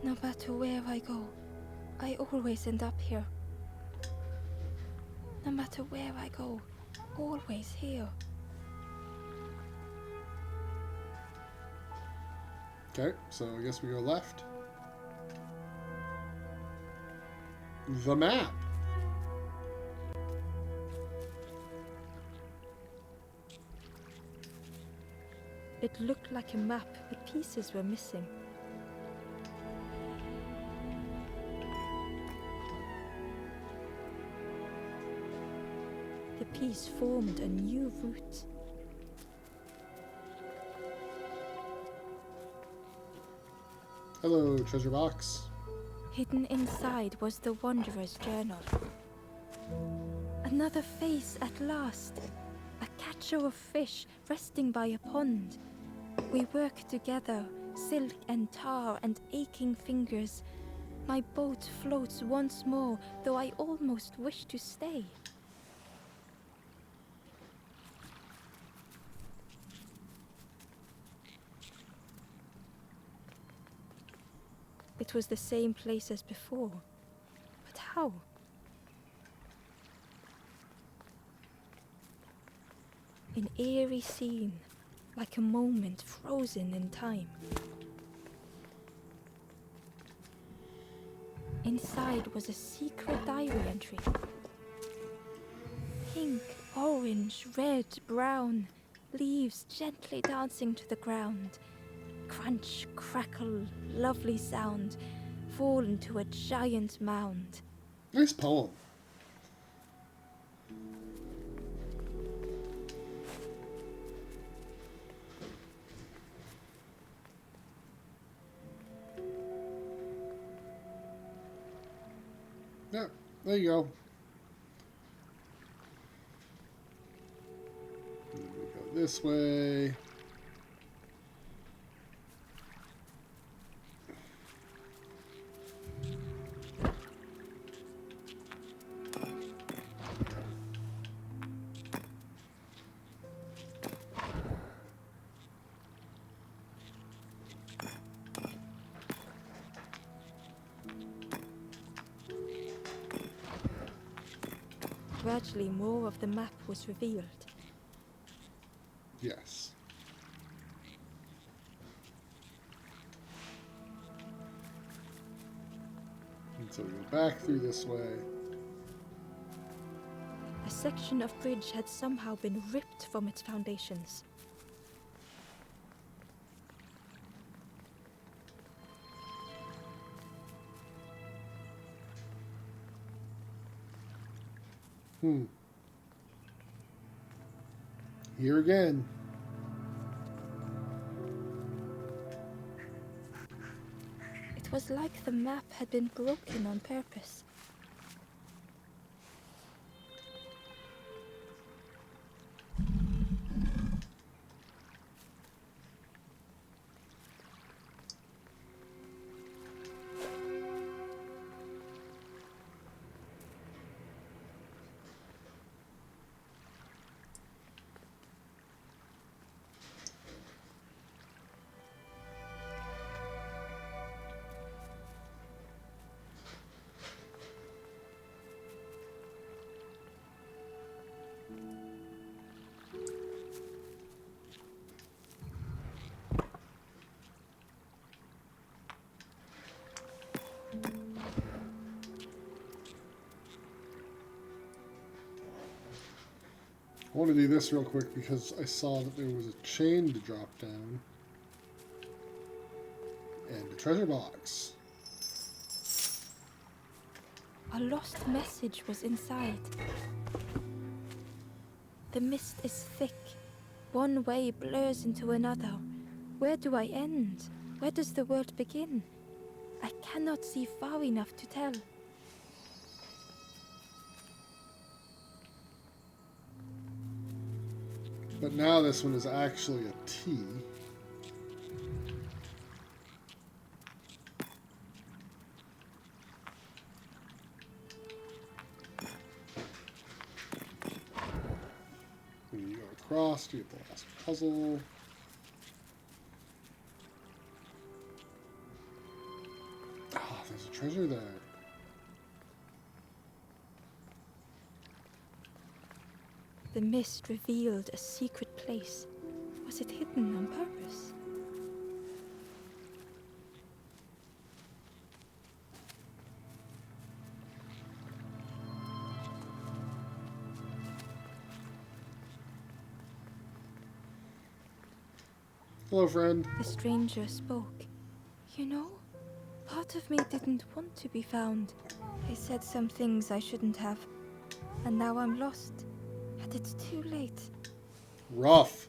No matter where I go, I always end up here. No matter where I go, always here. Okay, so I guess we go left. The map. It looked like a map, but pieces were missing. The piece formed a new route. Hello, treasure box. Hidden inside was the Wanderer's journal. Another face at last. A catcher of fish resting by a pond. We work together, silk and tar and aching fingers. My boat floats once more, though I almost wish to stay. It was the same place as before. But how? An eerie scene, like a moment frozen in time. Inside was a secret diary entry. Pink, orange, red, brown, leaves gently dancing to the ground. Crunch, crackle, lovely sound, fall into a giant mound. Nice poem. Yeah, there you go. We go this way. Gradually, more of the map was revealed. Yes. And so we go back through this way. A section of bridge had somehow been ripped from its foundations. Here again. It was like the map had been broken on purpose. want to do this real quick because I saw that there was a chain to drop down. And a treasure box. A lost message was inside. The mist is thick. One way blurs into another. Where do I end? Where does the world begin? I cannot see far enough to tell. But now this one is actually a T. When you go across, do you have the last puzzle. Ah, there's a treasure there. The mist revealed a secret place. Was it hidden on purpose? Hello, friend. The stranger spoke. You know, part of me didn't want to be found. I said some things I shouldn't have. And now I'm lost. And it's too late. Rough.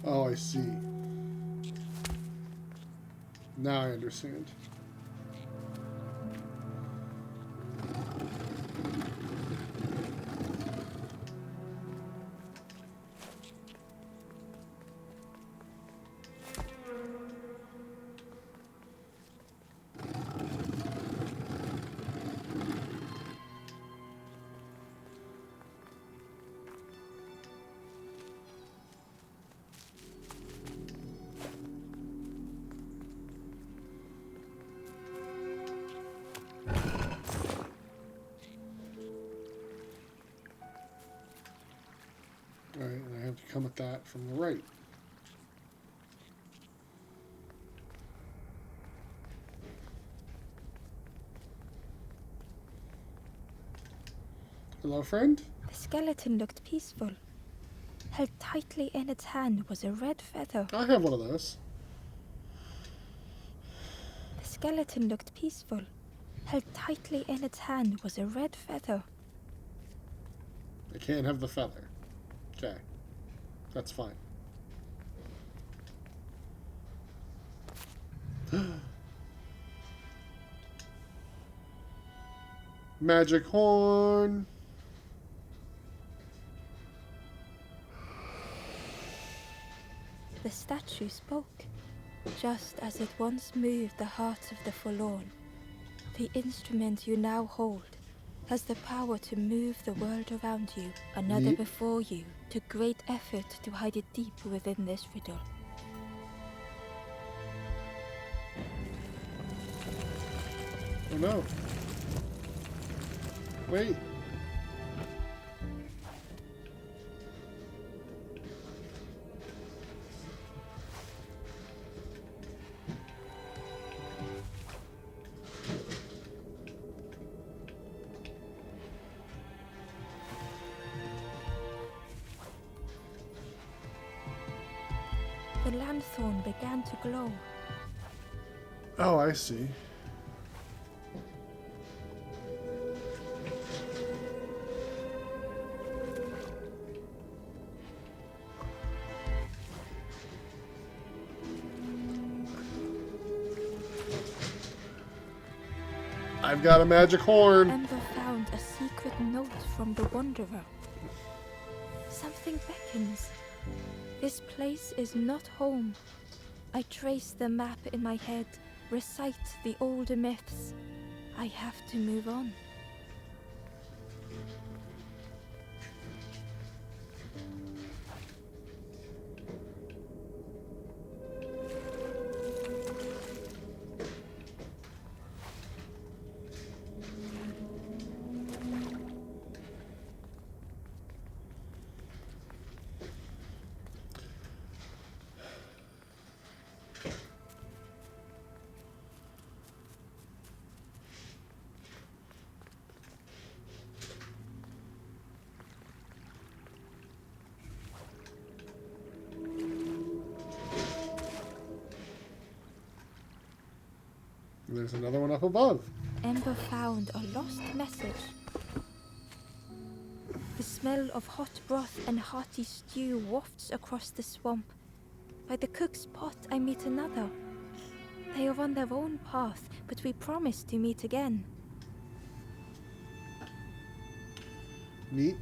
Oh, I see. Now I understand. Alright, and I have to come at that from the right. Hello, friend? The skeleton looked peaceful. Held tightly in its hand was a red feather. I have one of those. The skeleton looked peaceful. Held tightly in its hand was a red feather. I can't have the feather. Okay. That's fine. Magic horn. The statue spoke, just as it once moved the hearts of the Forlorn. The instrument you now hold has the power to move the world around you, another Neat. before you, to great effort to hide it deep within this riddle. Oh no. Wait. The lanthorn began to glow. Oh, I see. I've got a magic horn. Ember found a secret note from the Wanderer. Something beckons. This place is not home. I trace the map in my head, recite the older myths. I have to move on. There's another one up above. Ember found a lost message. The smell of hot broth and hearty stew wafts across the swamp. By the cook's pot I meet another. They are on their own path, but we promise to meet again. Neat.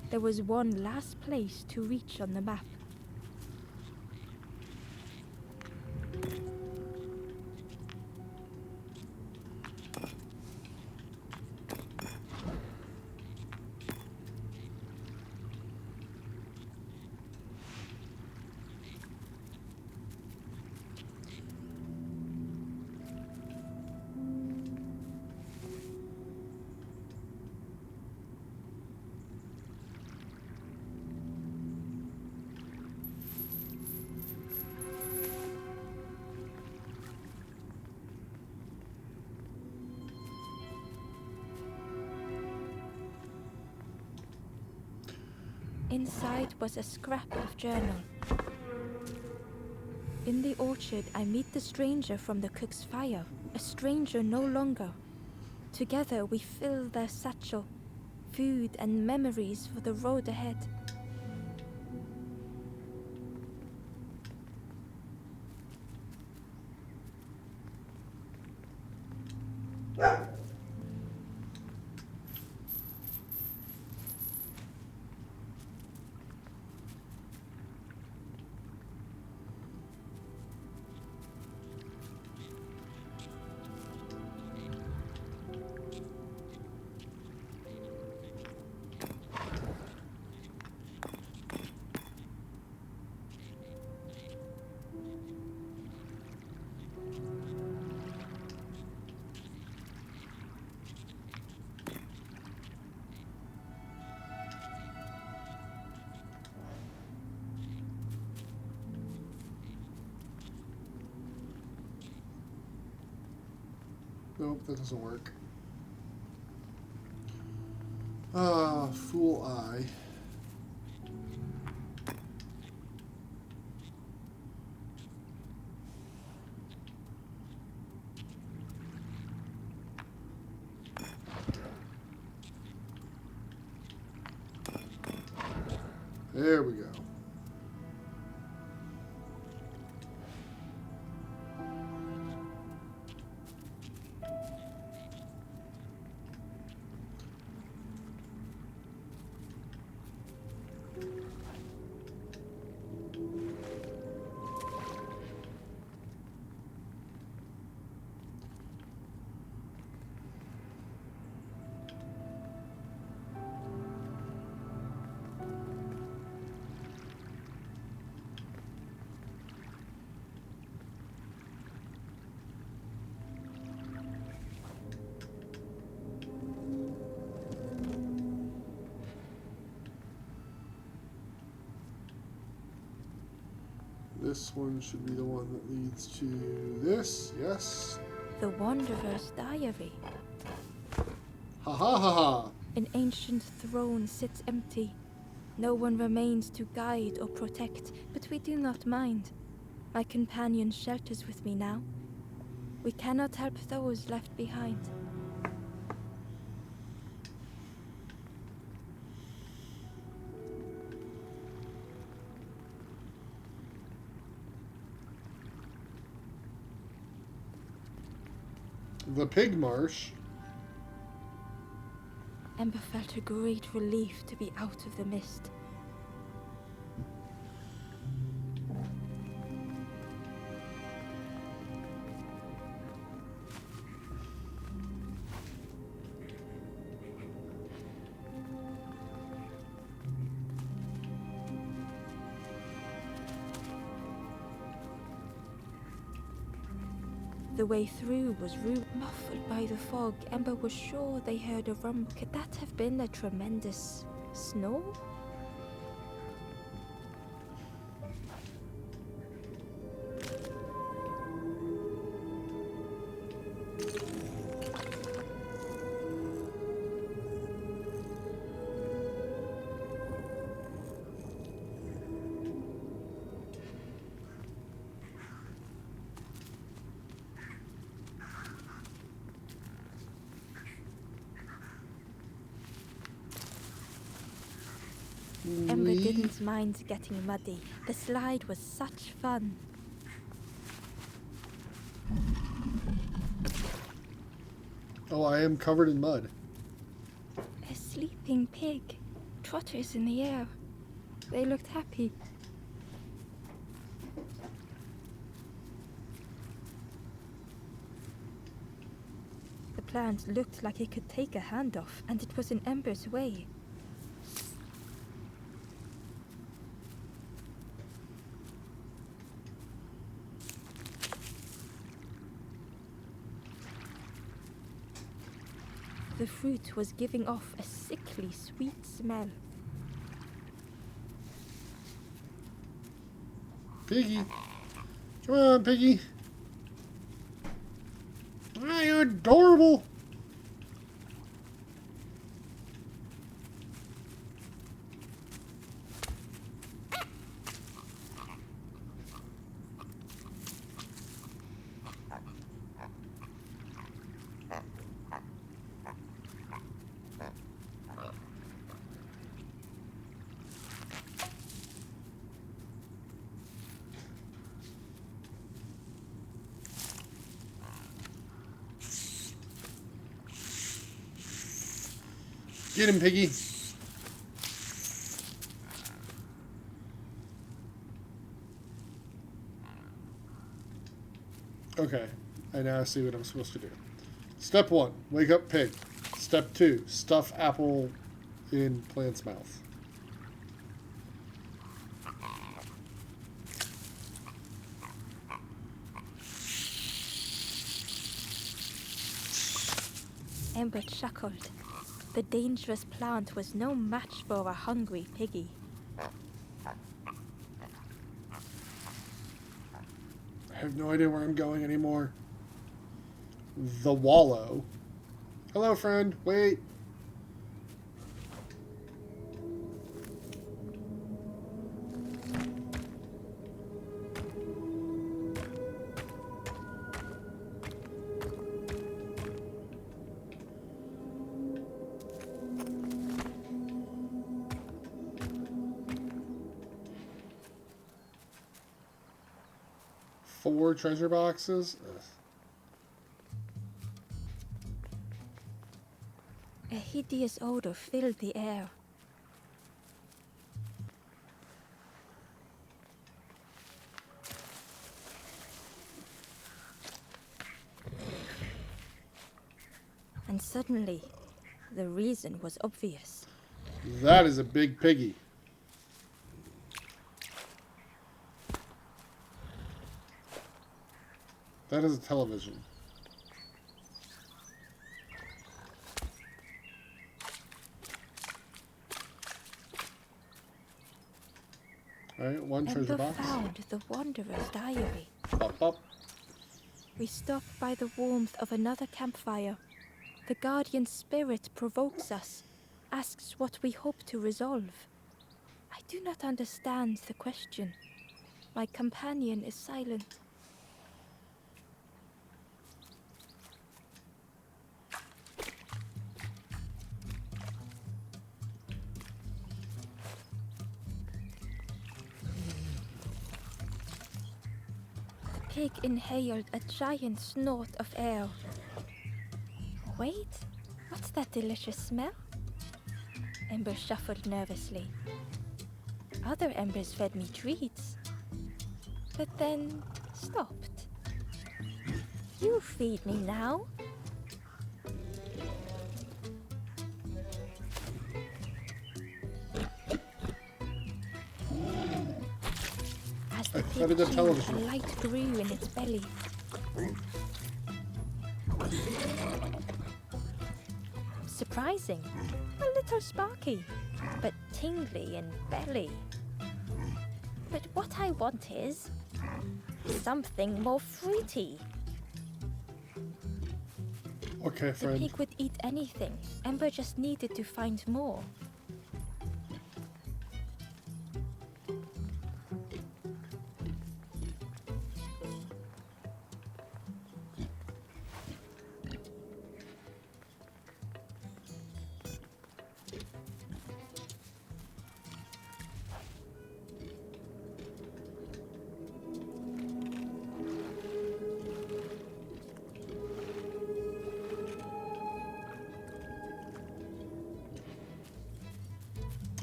There was one last place to reach on the map. Inside was a scrap of journal. In the orchard, I meet the stranger from the cook's fire, a stranger no longer. Together we fill their satchel, food and memories for the road ahead. Nope, that doesn't work. Ah, fool eye. There we go. This one should be the one that leads to this. Yes. The Wanderer's Diary. Ha ha ha ha. An ancient throne sits empty. No one remains to guide or protect, but we do not mind. My companion shelters with me now. We cannot help those left behind. The Pig Marsh. Ember felt a great relief to be out of the mist. The way through was rude, muffled by the fog. Ember was sure they heard a rumble. Could that have been a tremendous snow? Ember didn't mind getting muddy. The slide was such fun. Oh, I am covered in mud. A sleeping pig. Trotters in the air. They looked happy. The plant looked like it could take a hand off, and it was in Ember's way. The fruit was giving off a sickly sweet smell. Piggy. Come on, Piggy. Ah, you're adorable. Get him, Piggy. Okay, I now see what I'm supposed to do. Step 1, wake up pig. Step 2, stuff apple in plant's mouth. Ember chuckled. The dangerous plant was no match for a hungry piggy. I have no idea where I'm going anymore. The wallow. Hello, friend. Wait. Four treasure boxes. Ugh. A hideous odor filled the air. And suddenly, the reason was obvious. That is a big piggy. That is a television. Alright, one treasure Ember box. found the Wanderer's diary. Pop, pop. We stop by the warmth of another campfire. The guardian spirit provokes us, asks what we hope to resolve. I do not understand the question. My companion is silent. The pig inhaled a giant snort of air. Wait, what's that delicious smell? Ember shuffled nervously. Other embers fed me treats, but then stopped. You feed me now. As the I pig the chewed, television. a light grew in its belly. Surprising, a little sparky, but tingly in belly. But what I want is something more fruity. Okay, The friend. pig would eat anything. Ember just needed to find more.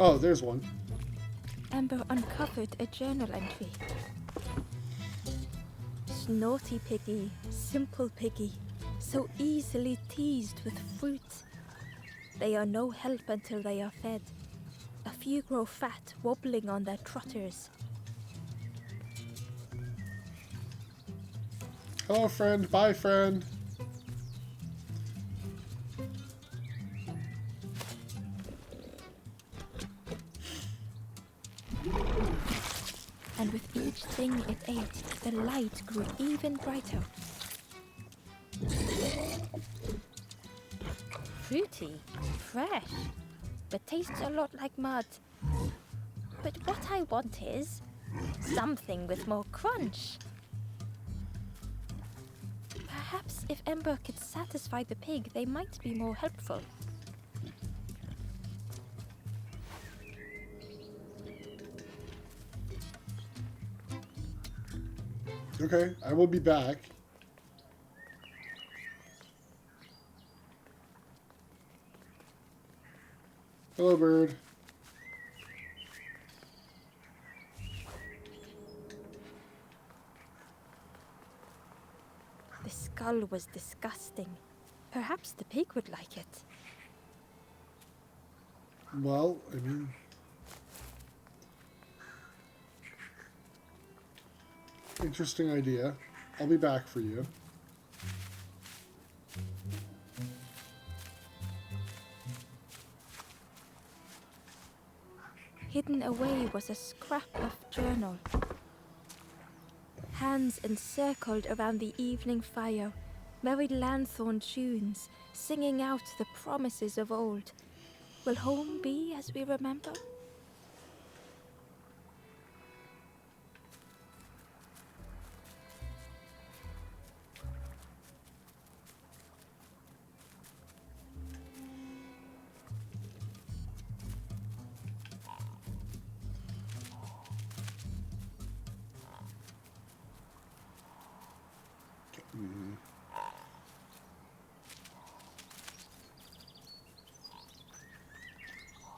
Oh, there's one. Ember uncovered a journal entry. Snotty piggy, simple piggy, so easily teased with fruit. They are no help until they are fed. A few grow fat, wobbling on their trotters. Hello, friend. Bye, friend. And with each thing it ate, the light grew even brighter. Fruity, fresh, but tastes a lot like mud. But what I want is something with more crunch. Perhaps if Ember could satisfy the pig, they might be more helpful. Okay, I will be back. Hello, bird. The skull was disgusting. Perhaps the pig would like it. Well, I mean... Interesting idea. I'll be back for you. Hidden away was a scrap of journal. Hands encircled around the evening fire, merry lanthorn tunes, singing out the promises of old. Will home be as we remember?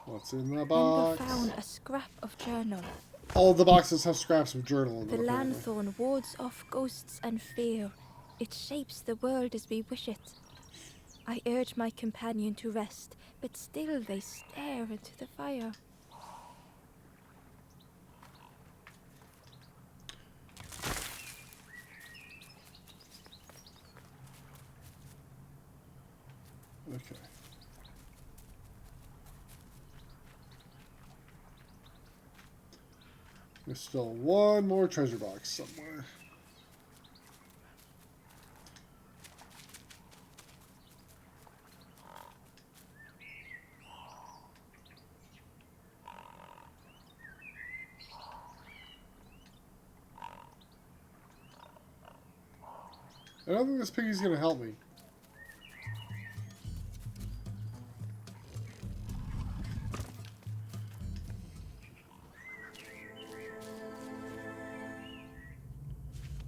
What's in the Ember box? found a scrap of journal. All the boxes have scraps of journal in The them. apparently. lanthorn wards off ghosts and fear. It shapes the world as we wish it. I urge my companion to rest, but still they stare into the fire. Okay. There's still one more treasure box somewhere. I don't think this piggy's gonna help me.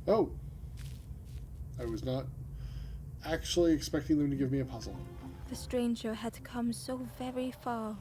Oh. I was not actually expecting them to give me a puzzle. The stranger had come so very far.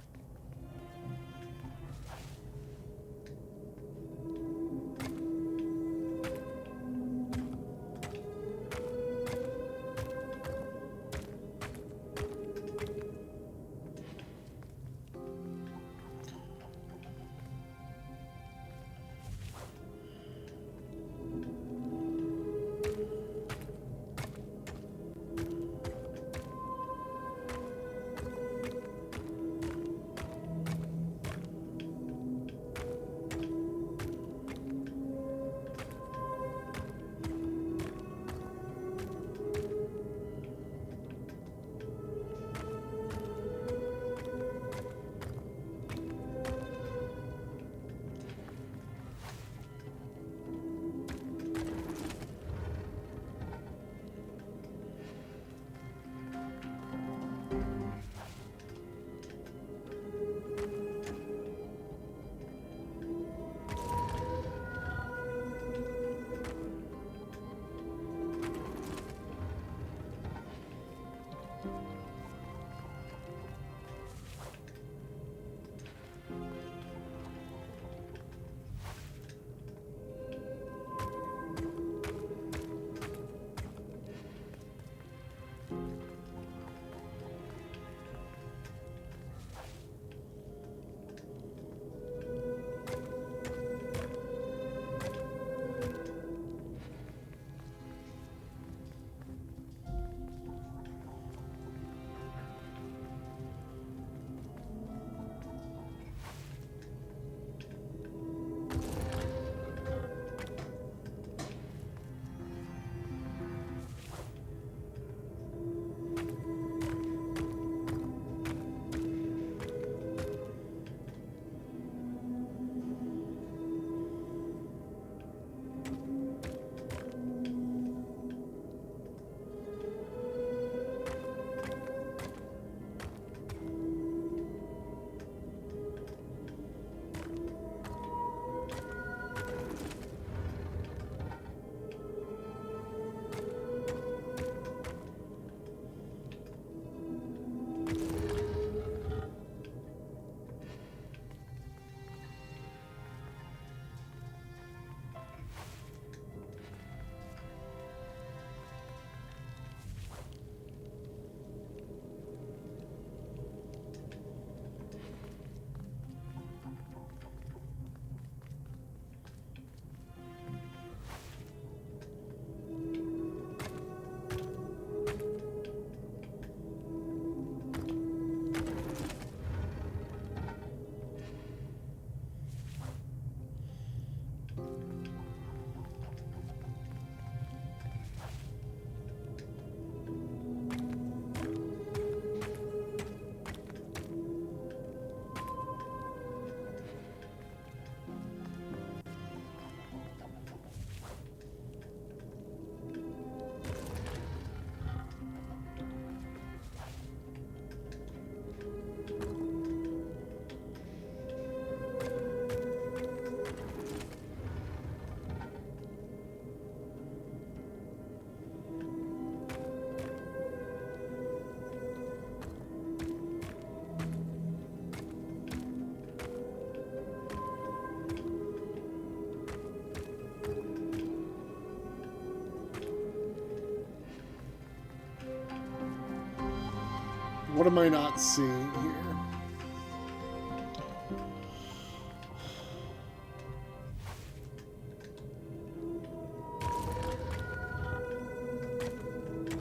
What am I not seeing here?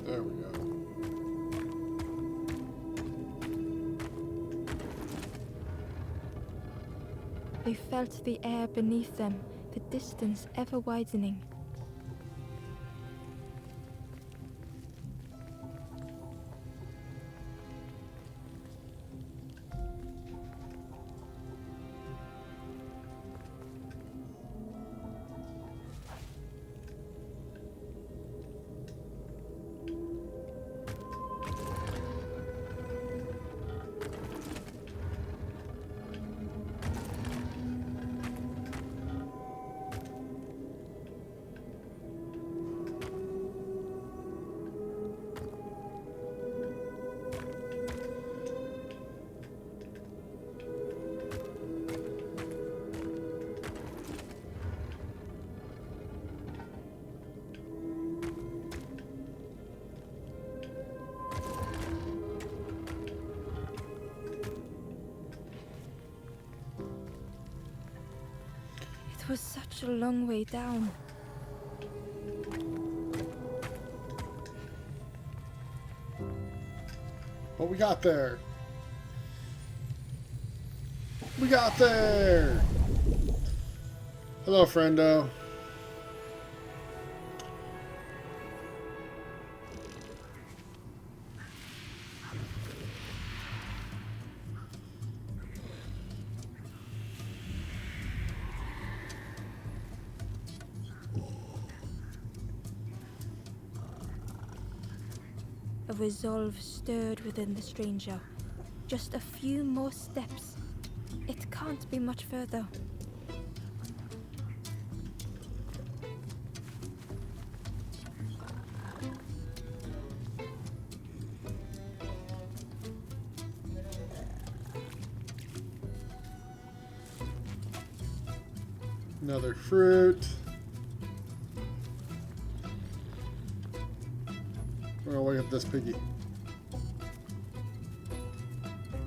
There we go. They felt the air beneath them, the distance ever widening. It was such a long way down. What we got there? We got there! Hello, friendo. A resolve stirred within the stranger. Just a few more steps. It can't be much further. Another fruit. We're gonna look at this piggy.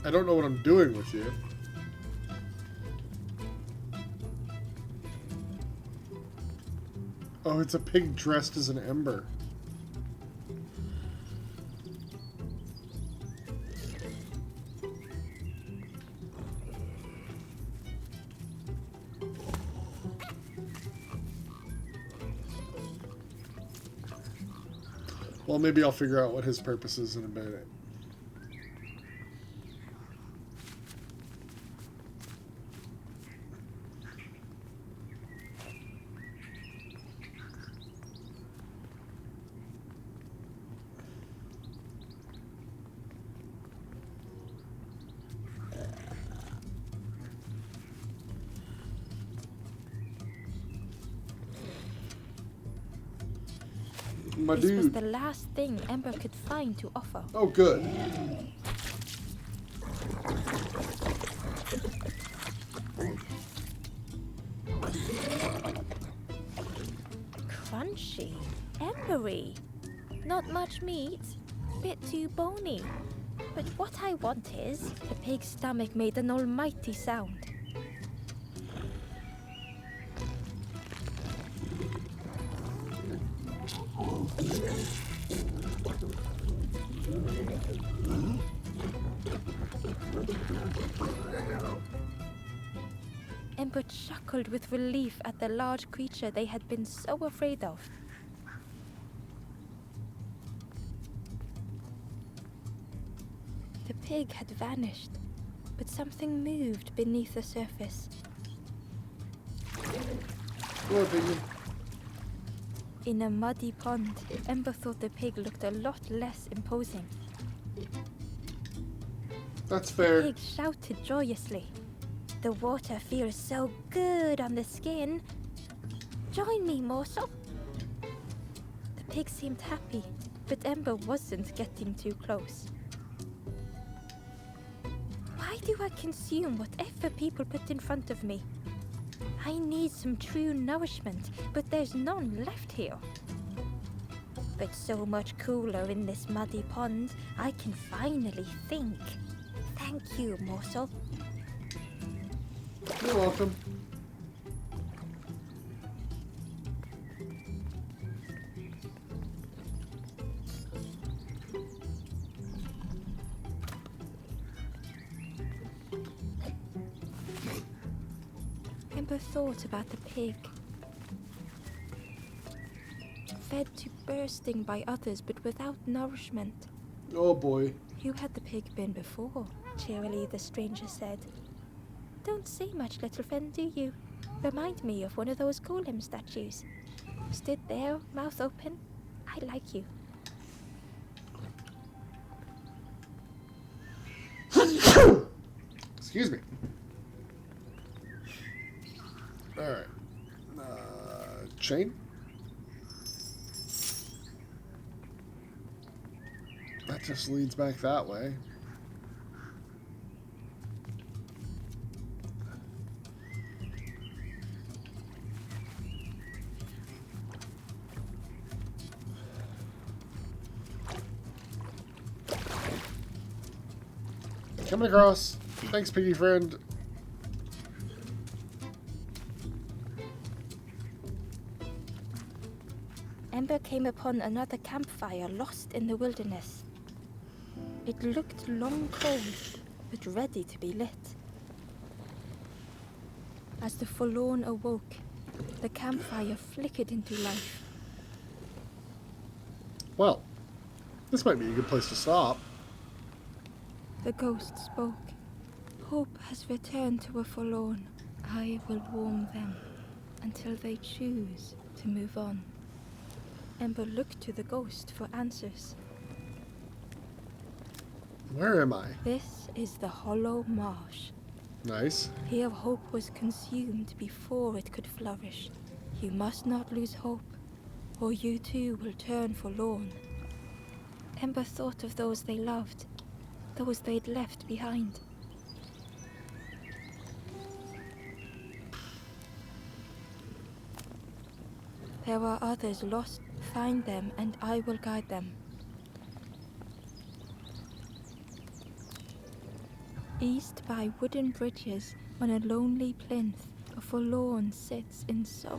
I don't know what I'm doing with you. Oh, it's a pig dressed as an ember. Well, maybe I'll figure out what his purpose is in a minute. My This was dude. the last thing Ember could find to offer. Oh, good. Crunchy, embery. Not much meat, bit too bony. But what I want is, the pig's stomach made an almighty sound. Ember chuckled with relief at the large creature they had been so afraid of. The pig had vanished, but something moved beneath the surface. Hello, piggy. In a muddy pond, Ember thought the pig looked a lot less imposing. That's The fair. pig shouted joyously. The water feels so good on the skin. Join me, morsel. The pig seemed happy, but Ember wasn't getting too close. Why do I consume whatever people put in front of me? I need some true nourishment, but there's none left here. But so much cooler in this muddy pond, I can finally think. Thank you, morsel. You're welcome. Ember thought about the pig. Fed to bursting by others, but without nourishment. Oh boy. You had the pig been before, cheerily the stranger said. Don't say much, little friend, do you? Remind me of one of those golem statues. Stood there, mouth open. I like you. Excuse me. Alright. Chain? That just leads back that way. Coming across. Thanks, piggy friend. Ember came upon another campfire lost in the wilderness. It looked long cold, but ready to be lit. As the Forlorn awoke, the campfire flickered into life. Well, this might be a good place to stop. The ghost spoke. Hope has returned to a Forlorn. I will warm them until they choose to move on. Ember looked to the ghost for answers. Where am I? This is the Hollow Marsh. Nice. Here hope was consumed before it could flourish. You must not lose hope, or you too will turn forlorn. Ember thought of those they loved, those they'd left behind. There are others lost. Find them, and I will guide them. East by wooden bridges, on a lonely plinth, a forlorn sits in sorrow.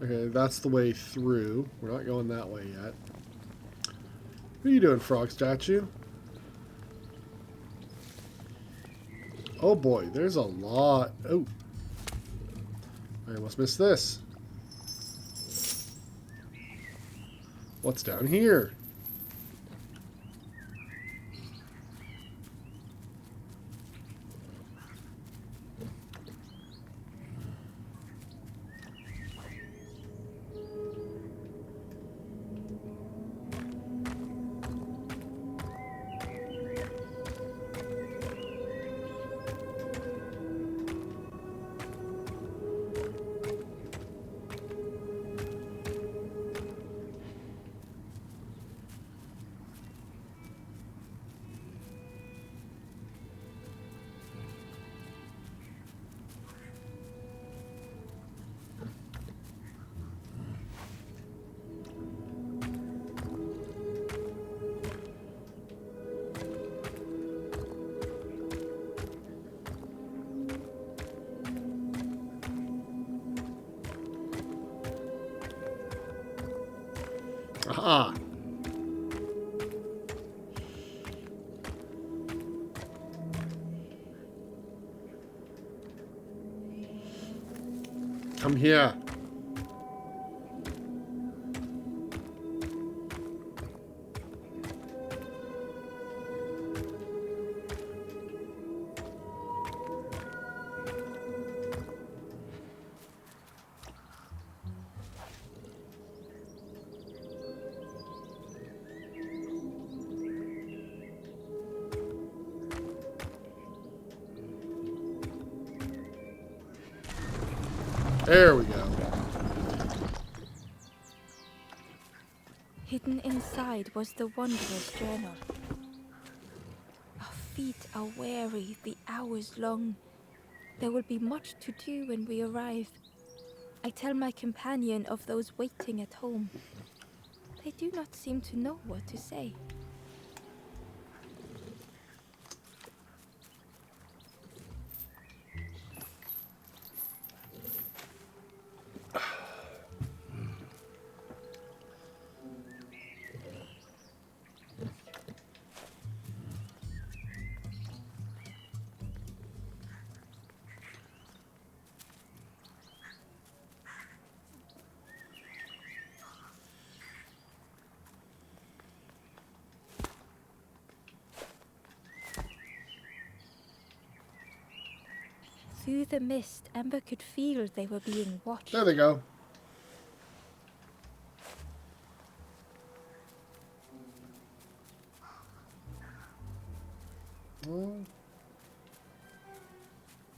Okay, that's the way through. We're not going that way yet. What are you doing, frog statue? Oh boy, there's a lot. Oh. I almost missed this. What's down here? Aha! Come here. There we go. Hidden inside was the Wanderer's journal. Our feet are weary, the hours long. There will be much to do when we arrive. I tell my companion of those waiting at home. They do not seem to know what to say. Through the mist, Ember could feel they were being watched. There they go.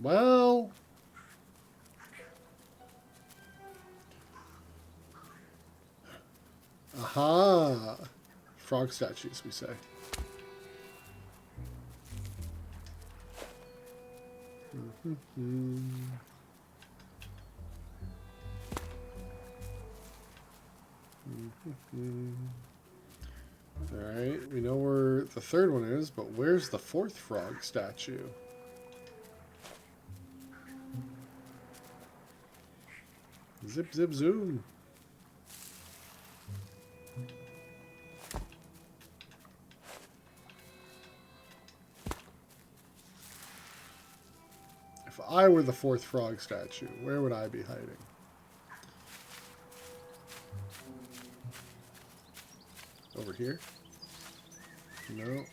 Well. Aha. Frog statues, we say. Alright, we know where the third one is, but where's the fourth frog statue? Zip, zip, zoom. If I were the fourth frog statue, where would I be hiding? Over here? No.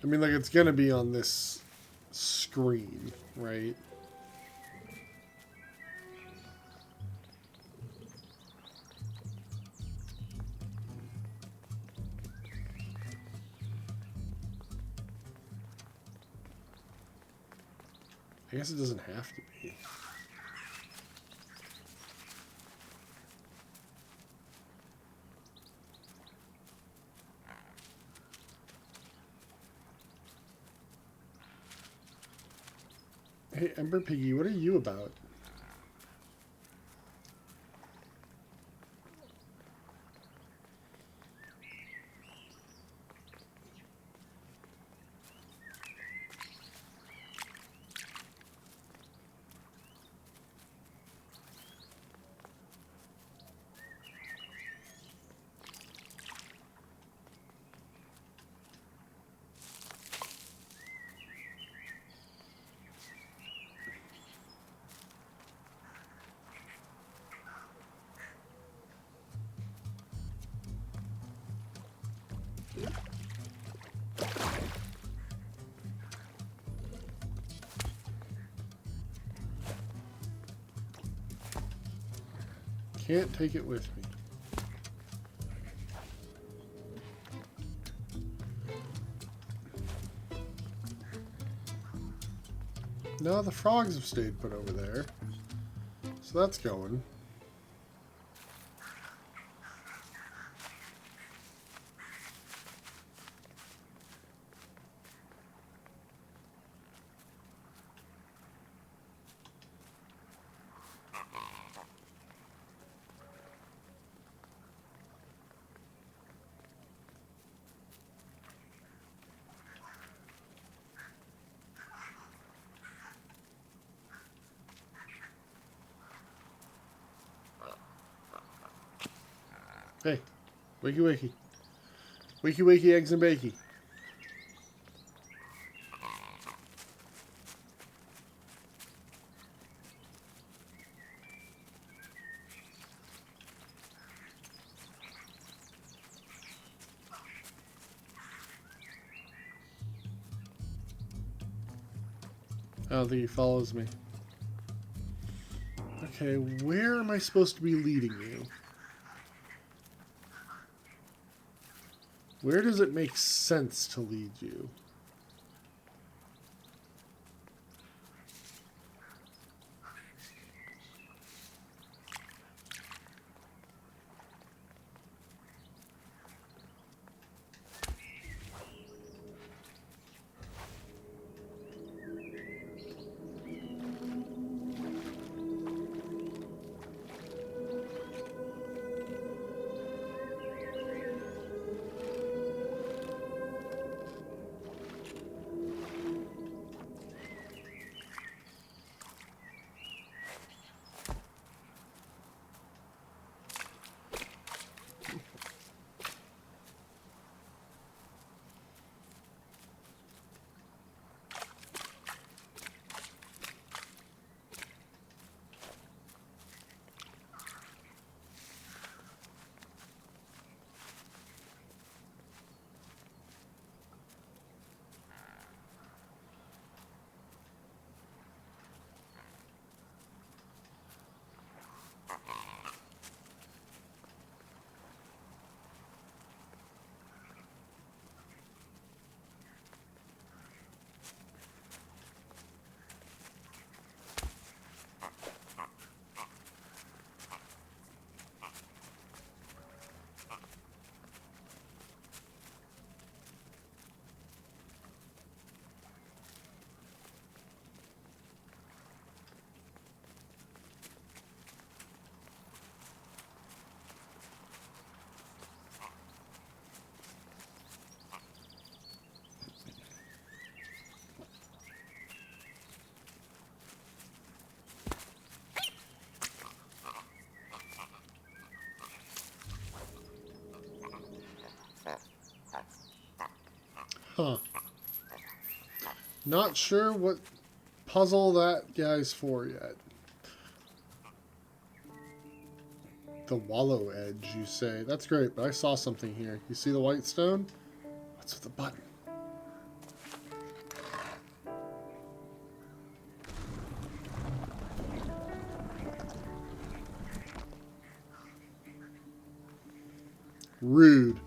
I mean, like, it's gonna be on this screen, right? I guess it doesn't have to be. Hey, Ember Piggy, what are you about? Can't take it with me. No, the frogs have stayed put over there. So that's going. Hey, wakey wakey. Wakey wakey, eggs and bakey. I don't think he follows me. Okay, where am I supposed to be leading you? Where does it make sense to lead you? Huh. Not sure what puzzle that guy's for yet. The wallow edge, you say. That's great, but I saw something here. You see the white stone? What's with the button? Rude.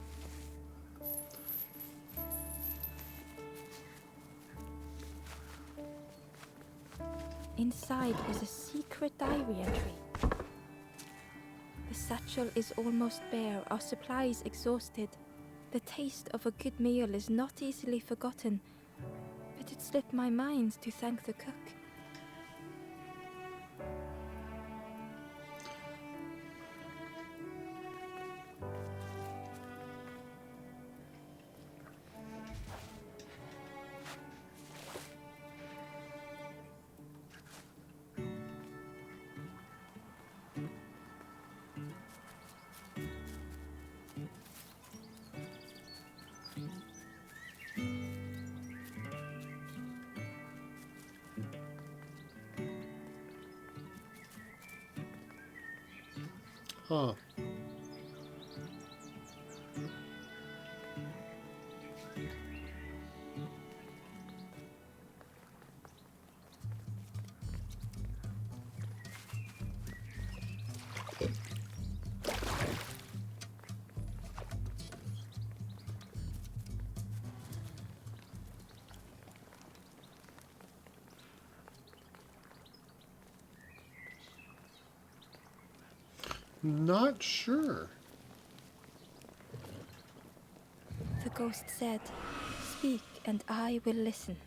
Inside was a secret diary entry. The satchel is almost bare, our supplies exhausted. The taste of a good meal is not easily forgotten, but it slipped my mind to thank the cook. Huh. Not sure. The ghost said, "Speak and I will listen."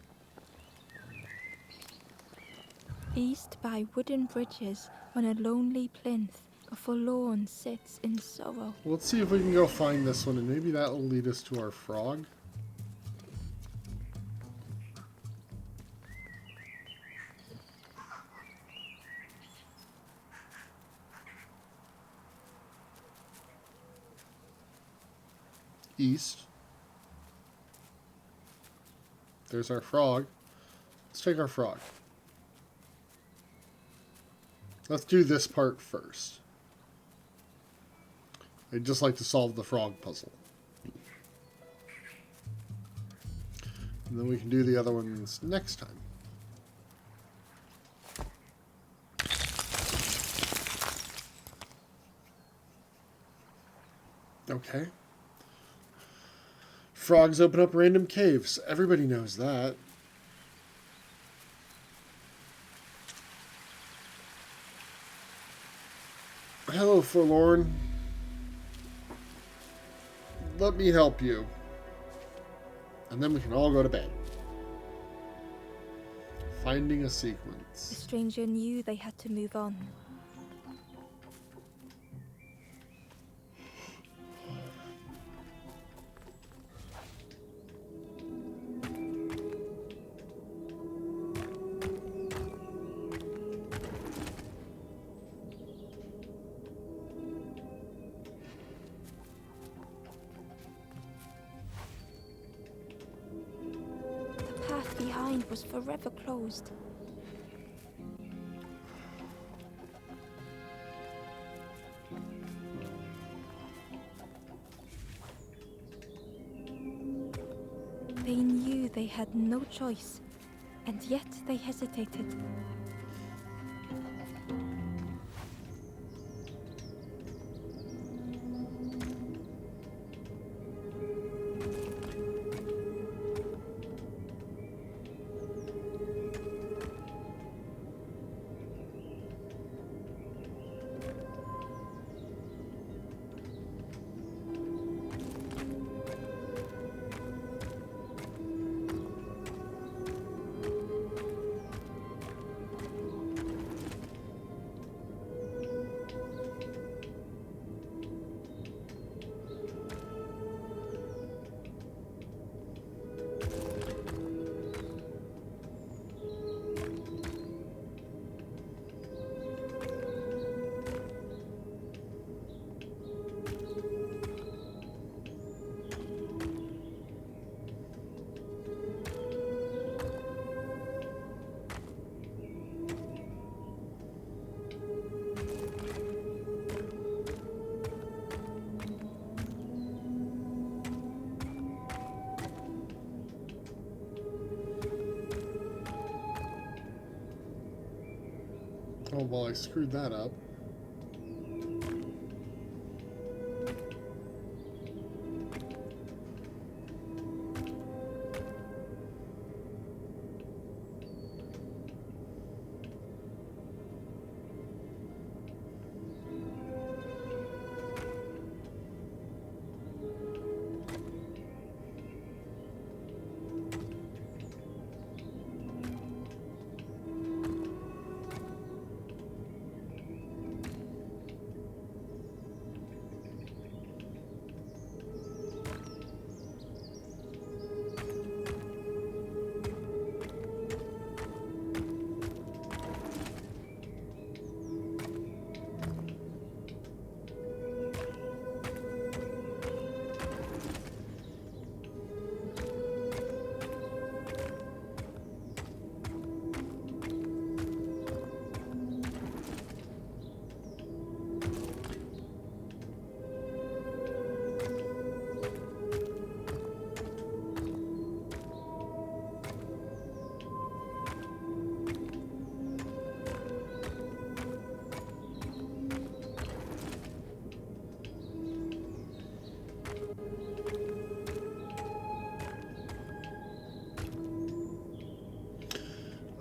East by wooden bridges on a lonely plinth, a forlorn sits in sorrow. Let's see if we can go find this one, and maybe that will lead us to our frog. East. There's our frog. Let's take our frog. Let's do this part first. I'd just like to solve the frog puzzle. And then we can do the other ones next time. Okay. Frogs open up random caves. Everybody knows that. Hello, Forlorn. Let me help you. And then we can all go to bed. Finding a The sequence. stranger knew they had to move on. The path behind was forever closed. They knew they had no choice, and yet they hesitated. Oh, well, I screwed that up.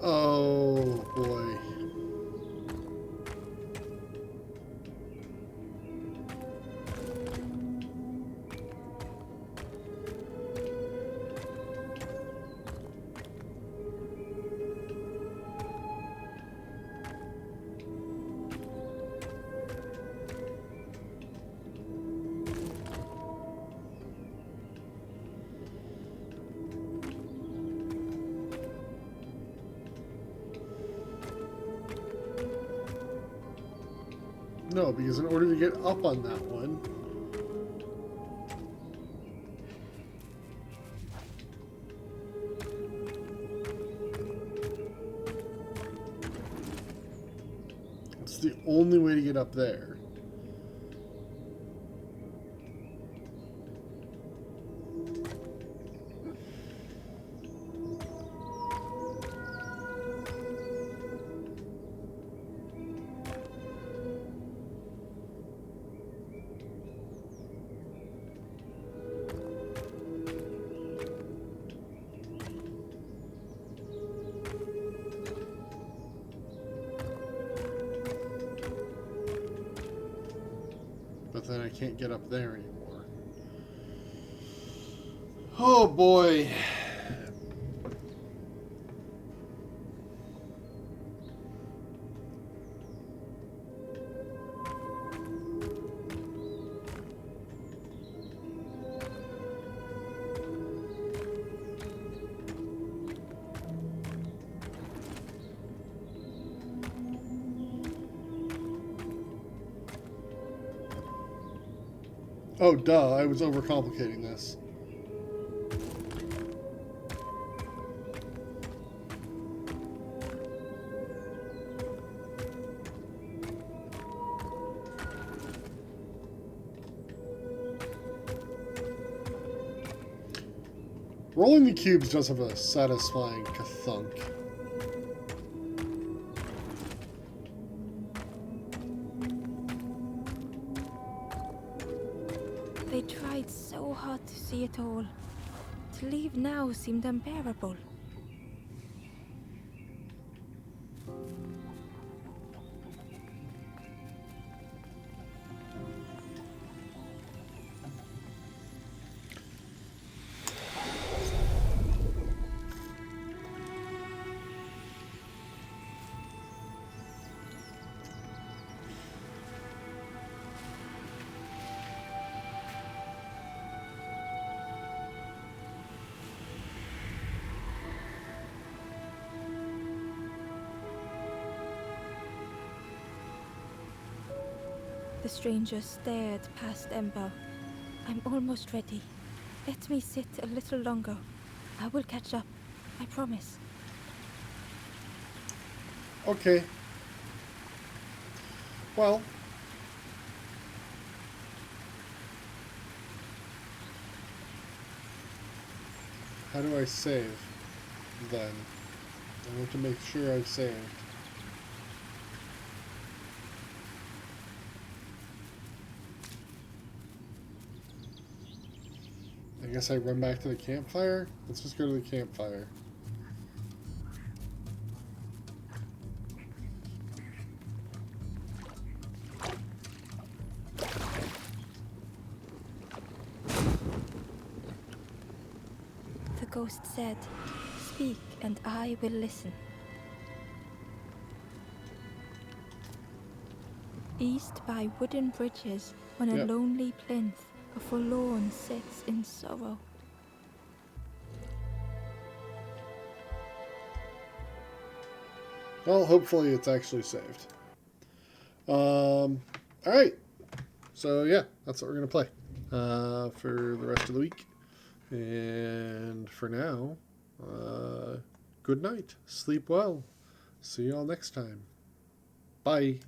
Oh, boy. No, because in order to get up on that one, it's the only way to get up there. But then I can't get up there anymore. Oh boy. Oh, duh, I was overcomplicating this. Rolling the cubes does have a satisfying ka-thunk. They tried so hard to see it all. To leave now seemed unbearable. The stranger stared past Ember. I'm almost ready. Let me sit a little longer. I will catch up. I promise. Okay. Well. How do I save, then? I want to make sure I've saved. I guess I run back to the campfire. Let's just go to the campfire. The ghost said, "Speak, and I will listen." East by wooden bridges, on a Yep. lonely plinth, a forlorn sits in sorrow. Well, hopefully it's actually saved. Alright. So, yeah, that's what we're going to play for the rest of the week. And for now, good night. Sleep well. See y'all next time. Bye.